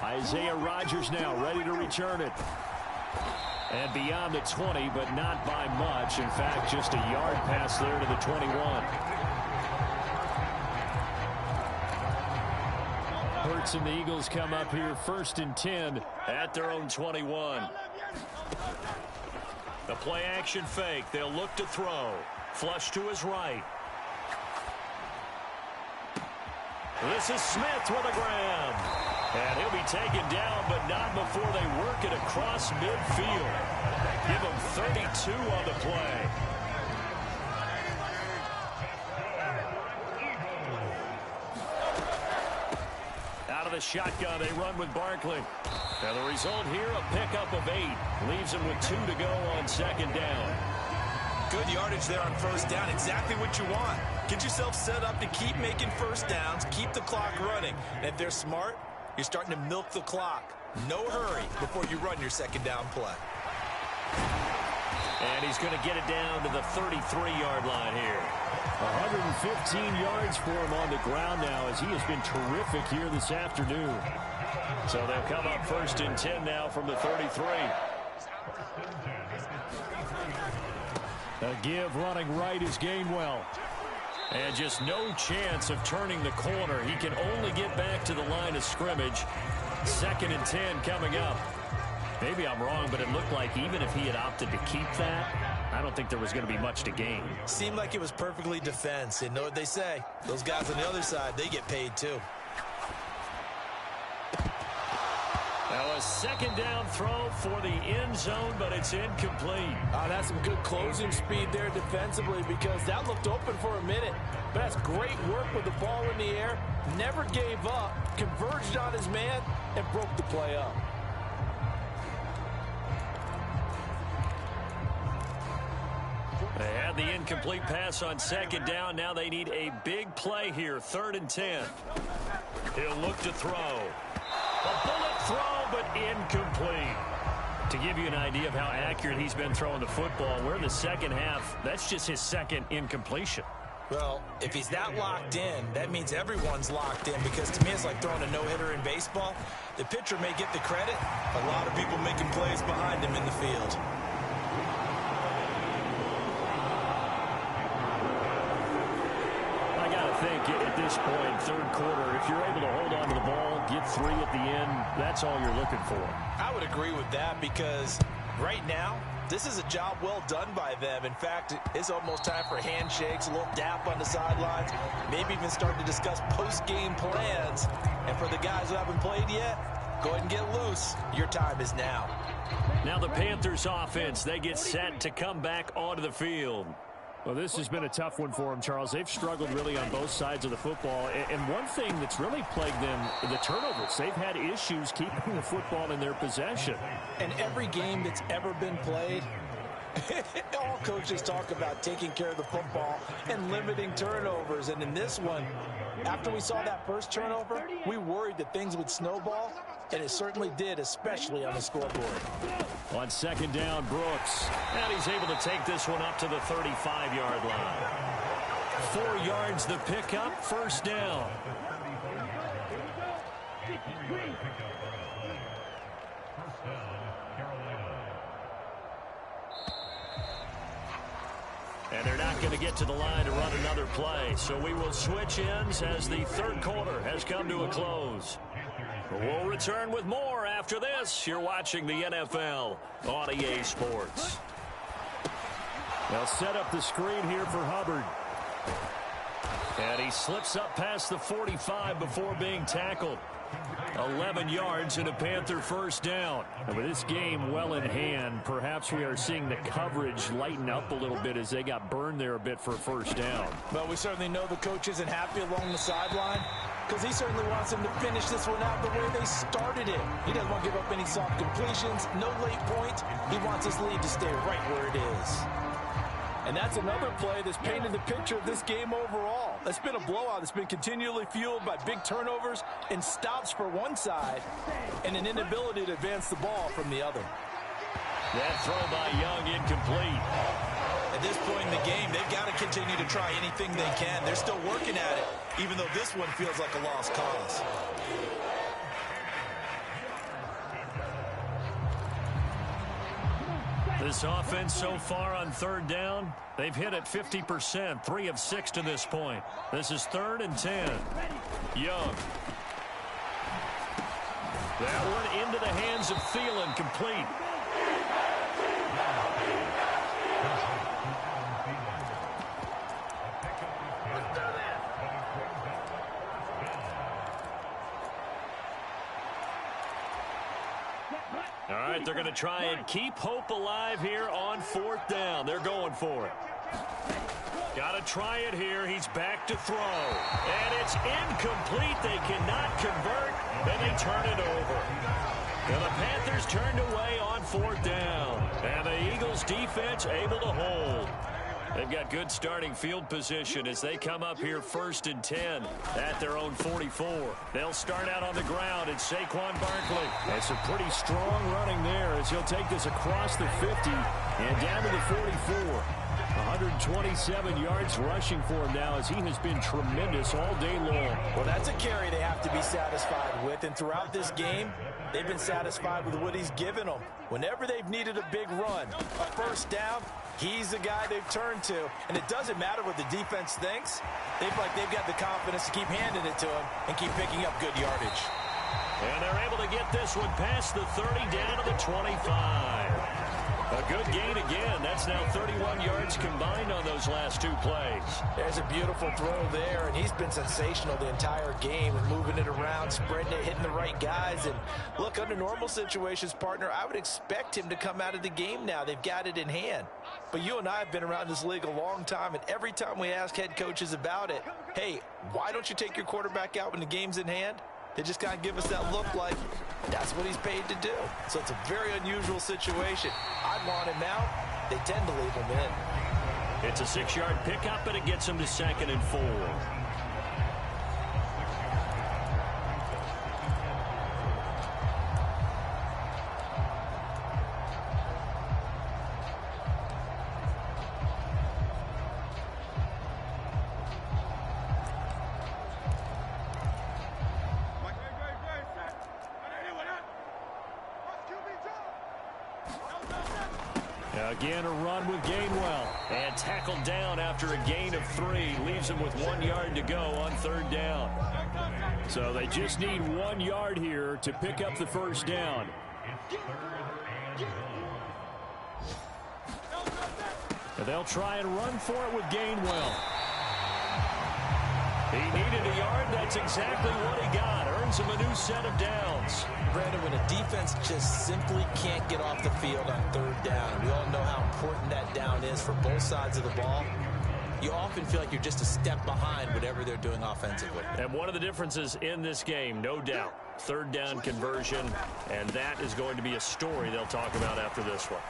Speaker 7: Isaiah Rodgers now ready to return it. And beyond the 20, but not by much. In fact, just a yard pass there to the 21. Hurts and the Eagles come up here 1st and 10
Speaker 6: at their own 21. The play action fake. They'll look to throw. Flush to his right. This is Smith with a grab. And he'll be taken down, but not before they work it across midfield. Give him 32 on the play. Out of the shotgun, they run with Barkley. And the result here, a pickup of 8. Leaves him with 2 to go on 2nd down.
Speaker 5: Good yardage there on first down. Exactly what you want. Get yourself set up to keep making first downs, keep the clock running. And if they're smart, you're starting to milk the clock. No hurry before you run your 2nd down play.
Speaker 6: And he's going to get it down to the 33-yard line here.
Speaker 7: 115 yards for him on the ground now, as he has been terrific here this afternoon.
Speaker 6: So they'll come up 1st and 10 now from the 33.
Speaker 7: A give running right is Gainwell. And just no chance of turning the corner. He can only get back to the line of scrimmage. 2nd and 10 coming up. Maybe I'm wrong, but it looked like even if he had opted to keep that, I don't think there was going to be much to gain.
Speaker 5: Seemed like it was perfectly defense. And know what they say? Those guys on the other side, they get paid too.
Speaker 7: Now a 2nd down throw for the end zone, but it's incomplete.
Speaker 9: That's some good closing speed there defensively, because that looked open for a minute. But that's great work with the ball in the air. Never gave up, converged on his man, and broke the play up.
Speaker 7: They had the incomplete pass on 2nd down. Now they need a big play here. 3rd and 10. He'll look to throw. A bullet throw, but incomplete. To give you an idea of how accurate he's been throwing the football, we're in the 2nd half. That's just his 2nd incompletion.
Speaker 5: Well, if he's that locked in, that means everyone's locked in, because to me it's like throwing a no-hitter in baseball. The pitcher may get the credit, a lot of people making plays behind him in the field.
Speaker 7: I think at this point, 3rd quarter, if you're able to hold on to the ball, get 3 at the end, that's all you're looking for.
Speaker 5: I would agree with that, because right now, this is a job well done by them. In fact, it's almost time for handshakes, a little dap on the sidelines, maybe even start to discuss post-game plans. And for the guys who haven't played yet, go ahead and get loose. Your time is now.
Speaker 7: Now the Panthers offense, they get set to come back onto the field. Well, this has been a tough one for them, Charles. They've struggled really on both sides of the football. And one thing that's really plagued them, the turnovers. They've had issues keeping the football in their possession.
Speaker 5: And every game that's ever been played, all coaches talk about taking care of the football and limiting turnovers. And in this one, after we saw that first turnover, we worried that things would snowball. And it certainly did, especially on the scoreboard.
Speaker 7: On 2nd down, Brooks. And he's able to take this one up to the 35-yard line. 4 yards the pickup, 1st down. And they're not going to get to the line to run another play. So we will switch ends as the 3rd quarter has come to a close. We'll return with more after this. You're watching the NFL on EA Sports. They'll set up the screen here for Hubbard. And he slips up past the 45 before being tackled. 11 yards and a Panther 1st down. And with this game well in hand, perhaps we are seeing the coverage lighten up a little bit as they got burned there a bit for a 1st down.
Speaker 5: Well, we certainly know the coach isn't happy along the sideline, because he certainly wants them to finish this one out the way they started it. He doesn't want to give up any soft completions, no late points. He wants his lead to stay right where it is.
Speaker 9: And that's another play that's painted the picture of this game overall. It's been a blowout. It's been continually fueled by big turnovers and stops for one side and an inability to advance the ball from the other.
Speaker 7: That throw by Young incomplete.
Speaker 5: At this point in the game, they've got to continue to try anything they can. They're still working at it, even though this one feels like a lost cause.
Speaker 7: This offense so far on 3rd down, they've hit it 50%, 3 of 6 to this point. This is 3rd and 10. Young. That one into the hands of Thielen, complete. All right, they're going to try and keep hope alive here on 4th down. They're going for it. Got to try it here. He's back to throw. And it's incomplete. They cannot convert, and they turn it over. And the Panthers turned away on 4th down. And the Eagles defense able to hold. They've got good starting field position as they come up here 1st and 10 at their own 44. They'll start out on the ground. It's Saquon Barkley. That's a pretty strong running there as he'll take this across the 50 and down to the 44. 127 yards rushing for him now as he has been tremendous all day long.
Speaker 5: Well, that's a carry they have to be satisfied with, and throughout this game, they've been satisfied with what he's given them. Whenever they've needed a big run, a 1st down, He's the guy they've turned to, and it doesn't matter what the defense thinks. They feel like they've got the confidence to keep handing it to him and keep picking up good yardage.
Speaker 4: And they're able to get this one past the 30 down to the 25. A good gain again. That's now 31 yards combined on those last two plays.
Speaker 5: There's a beautiful throw there, and he's been sensational the entire game, moving it around, spreading it, hitting the right guys. And look, under normal situations, partner, I would expect him to come out of the game now. They've got it in hand. But you and I have been around this league a long time, and every time we ask head coaches about it, hey, why don't you take your quarterback out when the game's in hand? They just kind of give us that look like that's what he's paid to do. So it's a very unusual situation. I'd want him out. They tend to leave him in.
Speaker 4: It's a 6-yard pickup, and it gets him to 2nd and 4. Again, a run with Gainwell. And tackled down after a gain of 3. Leaves him with 1 yard to go on 3rd down.
Speaker 7: So they just need 1 yard here to pick up the first down. And they'll try and run for it with Gainwell. He needed a yard. That's exactly what he got. Earns him a new set of downs.
Speaker 5: Brandon, when a defense just simply can't get off the field on 3rd down, and we all know how important that down is for both sides of the ball, you often feel like you're just a step behind whatever they're doing offensively.
Speaker 4: And one of the differences in this game, no doubt, 3rd down conversion, and that is going to be a story they'll talk about after this one.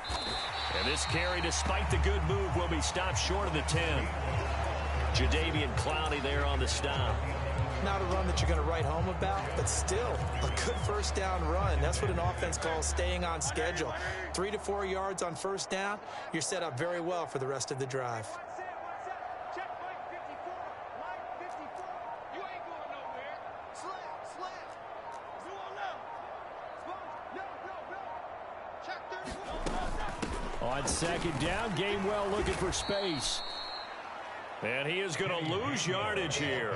Speaker 4: And this carry, despite the good move, will be stopped short of the 10. Jadeveon Clowney there on the stop.
Speaker 5: Not a run that you're going to write home about, but still a good first down run. That's what an offense calls staying on schedule. 3 to 4 yards on first down, you're set up very well for the rest of the drive.
Speaker 8: Check line 54. Line 54. You ain't going nowhere. Slam. Zero left. Check 31.
Speaker 7: On 2nd down, Gainwell looking for space.
Speaker 4: And he is going to lose yardage here.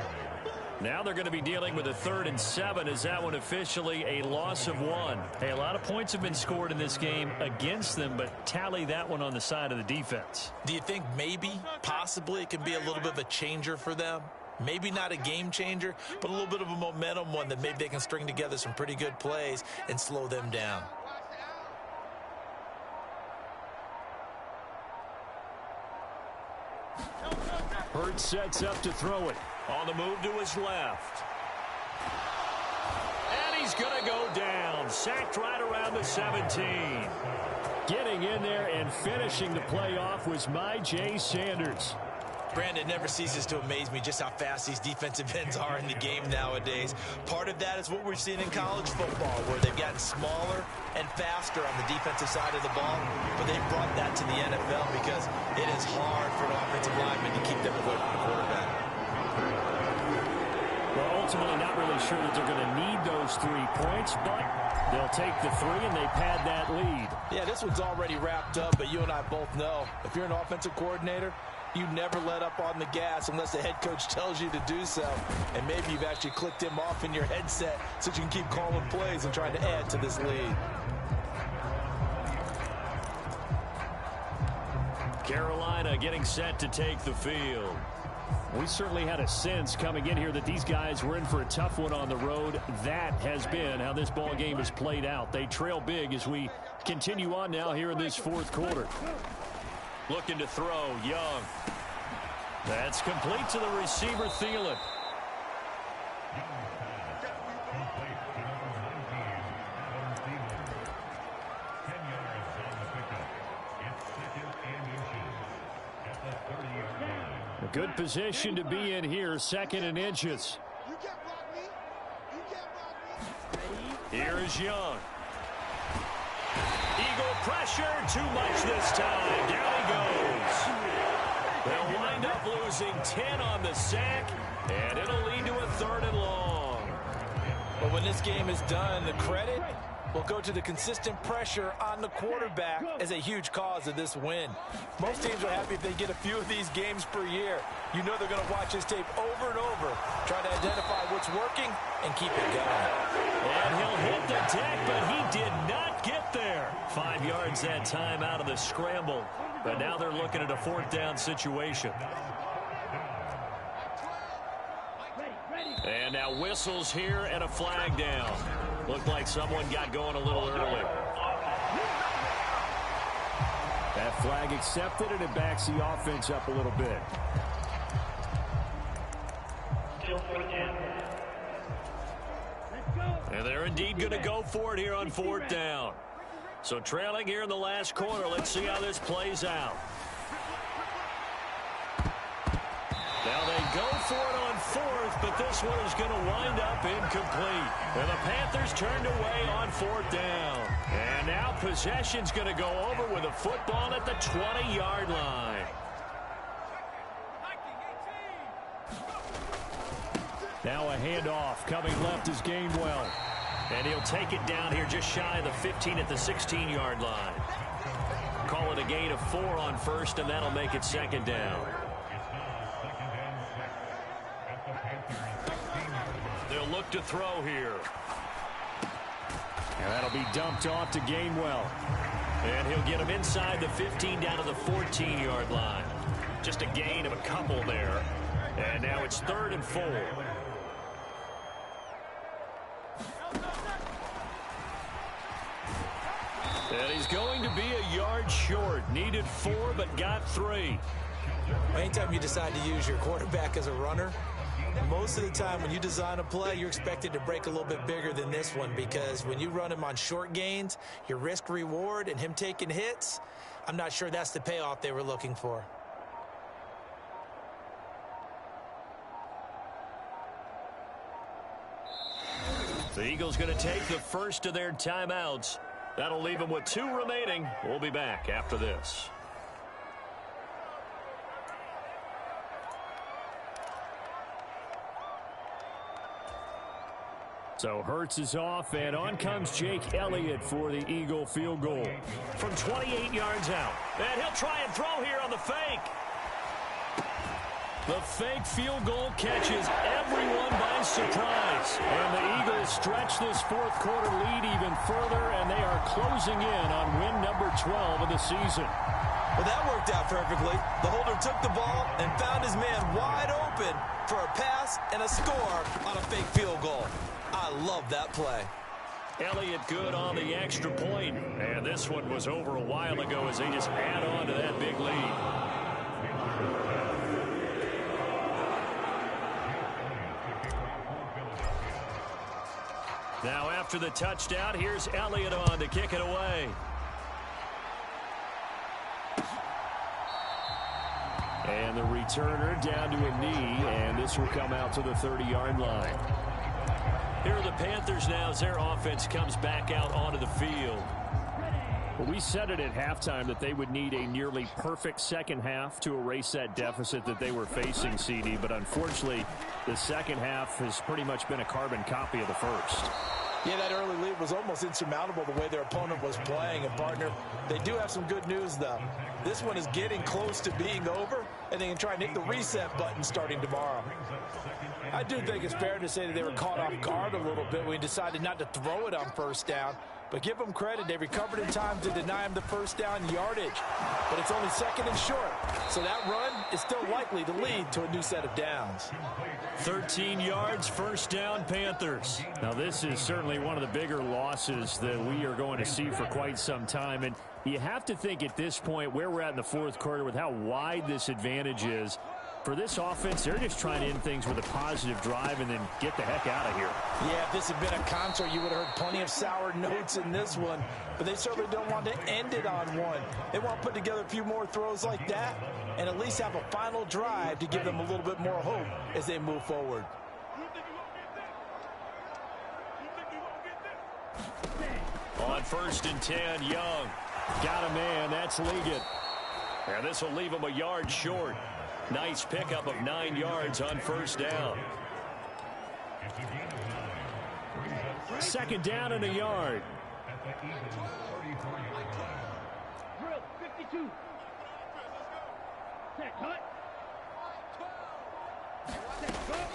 Speaker 4: Now they're going to be dealing with a 3rd and 7. Is that one officially a loss of 1? Hey, a lot of points have been scored in this game against them, but tally that one on the side of the defense.
Speaker 5: Do you think maybe, possibly, it can be a little bit of a changer for them? Maybe not a game changer, but a little bit of a momentum one that maybe they can string together some pretty good plays and slow them down.
Speaker 7: Hurts sets up to throw it.
Speaker 4: On the move to his left. And he's going to go down. Sacked right around the 17.
Speaker 7: Getting in there and finishing the play off was Myjai Sanders.
Speaker 5: Brandon, never ceases to amaze me just how fast these defensive ends are in the game nowadays. Part of that is what we're seeing in college football, where they've gotten smaller and faster on the defensive side of the ball, but they've brought that to the NFL because it is hard for an offensive lineman to keep them away from the quarterback.
Speaker 7: Well, ultimately not really sure that they're going to need those 3 points, but they'll take the 3 and they pad that lead.
Speaker 5: Yeah, this one's already wrapped up, but you and I both know if you're an offensive coordinator, you never let up on the gas unless the head coach tells you to do so. And maybe you've actually clicked him off in your headset so you can keep calling plays and trying to add to this lead.
Speaker 4: Carolina getting set to take the field.
Speaker 7: We certainly had a sense coming in here that these guys were in for a tough one on the road. That has been how this ball game has played out. They trail big as we continue on now here in this 4th quarter.
Speaker 4: Looking to throw, Young. That's complete to the receiver, Thielen.
Speaker 7: A good position to be in here, 2nd and inches.
Speaker 8: You can't block me. You can't block me.
Speaker 4: Here is Young. Eagle pressure, too much this time. Down he goes. They'll wind up losing 10 on the sack, and it'll lead to a 3rd and long.
Speaker 5: But when this game is done, the credit
Speaker 9: will go to the consistent pressure on the quarterback as a huge cause of this win. Most teams are happy if they get a few of these games per year. You know they're going to watch this tape over and over, try to identify what's working and keep it going.
Speaker 6: And he'll hit the deck, but he did not get there. 5 yards that time out of the scramble. But now they're looking at a 4th down situation. And now whistles here and a flag down. Looked like someone got going a little early.
Speaker 7: That flag accepted, and it backs the offense up a little bit.
Speaker 6: And they're indeed going to go for it here on 4th down. So trailing here in the last quarter. Let's see how this plays out. Now they go for it on 4th, but this one is going to wind up incomplete. And the Panthers turned away on 4th down. And now possession's going to go over with a football at the 20-yard line.
Speaker 7: Now a handoff coming left is Gainwell.
Speaker 6: And he'll take it down here just shy of the 15 at the 16-yard line. Call it a gain of 4 on 1st, and that'll make it 2nd down. They'll look to throw here.
Speaker 7: And that'll be dumped off to Gainwell.
Speaker 6: And he'll get him inside the 15 down to the 14-yard line. Just a gain of a couple there. And now it's 3rd and 4. And he's going to be a yard short. Needed 4, but got 3.
Speaker 5: Anytime you decide to use your quarterback as a runner, most of the time when you design a play, you're expected to break a little bit bigger than this one, because when you run him on short gains, your risk reward and him taking hits, I'm not sure that's the payoff they were looking for.
Speaker 6: The Eagles going to take the first of their timeouts. That'll leave them with 2 remaining. We'll be back after this.
Speaker 7: So Hurts is off, and on comes Jake Elliott for the Eagle field goal.
Speaker 6: From 28 yards out. And he'll try and throw here on the fake.
Speaker 7: The fake field goal catches everyone by surprise. And the Eagles stretch this 4th quarter lead even further, and they are closing in on win number 12 of the season.
Speaker 5: Well, that worked out perfectly. The holder took the ball and found his man wide open for a pass and a score on a fake field goal. I love that play.
Speaker 6: Elliott good on the extra point. And this one was over a while ago as they just add on to that big lead. Now after the touchdown, here's Elliott on to kick it away.
Speaker 7: And the returner down to a knee, and this will come out to the 30-yard line.
Speaker 6: Here are the Panthers now as their offense comes back out onto the field.
Speaker 7: Well, we said it at halftime that they would need a nearly perfect second half to erase that deficit that they were facing, CD. But unfortunately, the second half has pretty much been a carbon copy of the first.
Speaker 9: Yeah, that early lead was almost insurmountable the way their opponent was playing. And, partner, they do have some good news, though. This one is getting close to being over, and they can try and hit the reset button starting tomorrow. I do think it's fair to say that they were caught off guard a little bit when we decided not to throw it on 1st down. But give them credit. They recovered in time to deny him the 1st down yardage. But it's only 2nd and short. So that run is still likely to lead to a new set of downs.
Speaker 6: 13 yards, 1st down, Panthers.
Speaker 7: Now, this is certainly one of the bigger losses that we are going to see for quite some time. And you have to think at this point where we're at in the 4th quarter with how wide this advantage is. For this offense, they're just trying to end things with a positive drive and then get the heck out of here.
Speaker 9: Yeah, if this had been a concert, you would have heard plenty of sour notes in this one. But they certainly don't want to end it on one. They want to put together a few more throws like that and at least have a final drive to give them a little bit more hope as they move forward.
Speaker 6: On 1st and 10, Young.
Speaker 7: Got a man. That's Liggett.
Speaker 6: And this will leave him a yard short. Nice pickup of 9 yards on 1st down.
Speaker 7: 2nd down and a yard.
Speaker 10: Drill 52. Set, cut.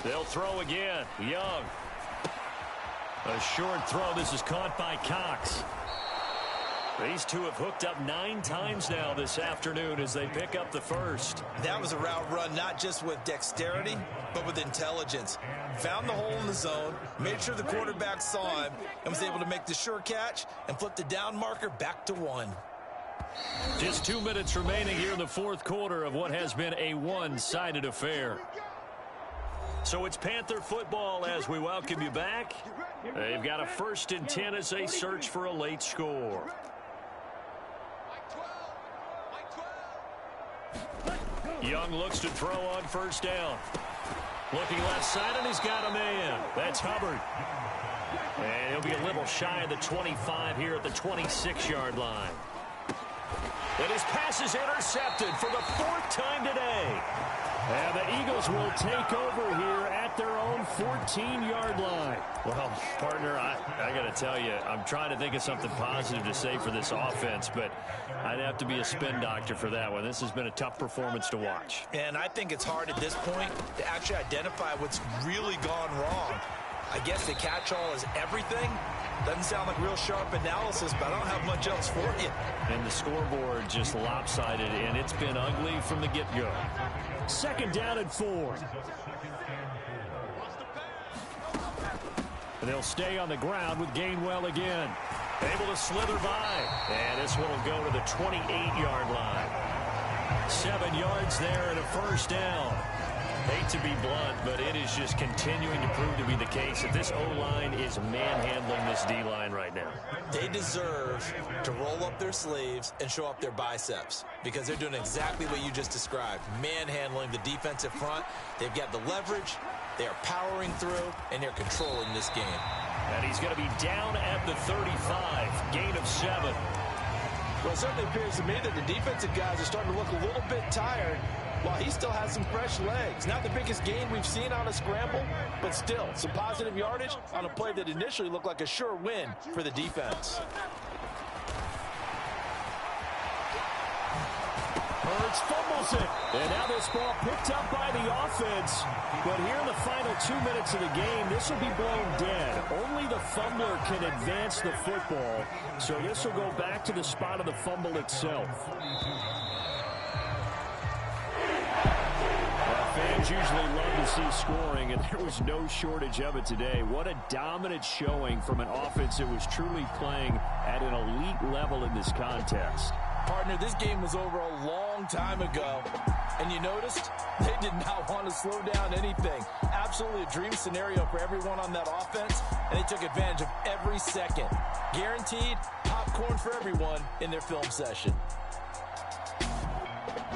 Speaker 4: They'll throw again. Young. A short throw. This is caught by Cox. These two have hooked up 9 times now this afternoon as they pick up the first.
Speaker 5: That was a route run not just with dexterity, but with intelligence. Found the hole in the zone, made sure the quarterback saw him, and was able to make the sure catch and flip the down marker back to 1.
Speaker 4: Just 2 minutes remaining here in the fourth quarter of what has been a one-sided affair. So it's Panther football as we welcome you back. They've got a 1st and 10 as they search for a late score. Young looks to throw on first down. Looking left side, and he's got a man. That's Hubbard. And he'll be a little shy of the 25 here at the 26-yard line. And his pass is intercepted for the 4th time today.
Speaker 7: And the Eagles will take over here at their own 14-yard line.
Speaker 4: Well, partner, I got to tell you, I'm trying to think of something positive to say for this offense, but I'd have to be a spin doctor for that one. This has been a tough performance to watch.
Speaker 5: And I think it's hard at this point to actually identify what's really gone wrong. I guess the catch-all is everything. Doesn't sound like real sharp analysis, but I don't have much else for you.
Speaker 4: And the scoreboard just lopsided, and it's been ugly from the get-go.
Speaker 7: 2nd down and 4. And they'll stay on the ground with Gainwell again.
Speaker 4: Able to slither by. And this one will go to the 28-yard line. 7 yards there and a first down. Hate to be blunt, but it is just continuing to prove to be the case that this O-line is manhandling this D-line right now.
Speaker 5: They deserve to roll up their sleeves and show up their biceps because they're doing exactly what you just described, manhandling the defensive front. They've got the leverage, they are powering through, and they're controlling this game.
Speaker 4: And he's going to be down at the 35, gain of 7.
Speaker 9: Well, it certainly appears to me that the defensive guys are starting to look a little bit tired while he still has some fresh legs. Not the biggest gain we've seen on a scramble, but still some positive yardage on a play that initially looked like a sure win for the defense.
Speaker 7: Hurts fumbles it. And now this ball picked up by the offense. But here in the final 2 minutes of the game, this will be blown dead. Only the fumbler can advance the football. So this will go back to the spot of the fumble itself. Fans usually love to see scoring, and there was no shortage of it today. What a dominant showing from an offense that was truly playing at an elite level in this contest.
Speaker 9: Partner, this game was over a long time ago, and you noticed they did not want to slow down anything. Absolutely a dream scenario for everyone on that offense, and they took advantage of every second. Guaranteed popcorn for everyone in their film session.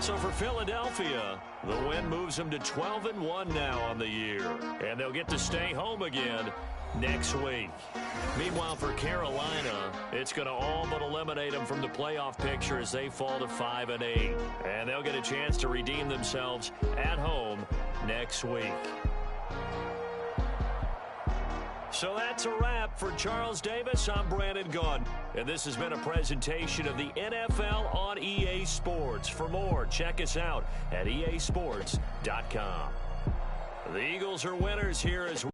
Speaker 4: So for Philadelphia, the win moves them to 12-1 now on the year. And they'll get to stay home again next week. Meanwhile, for Carolina, it's going to all but eliminate them from the playoff picture as they fall to 5-8. And they'll get a chance to redeem themselves at home next week. So that's a wrap for Charles Davis. I'm Brandon Gaudin, and this has been a presentation of the NFL on EA Sports. For more, check us out at easports.com. The Eagles are winners here as well.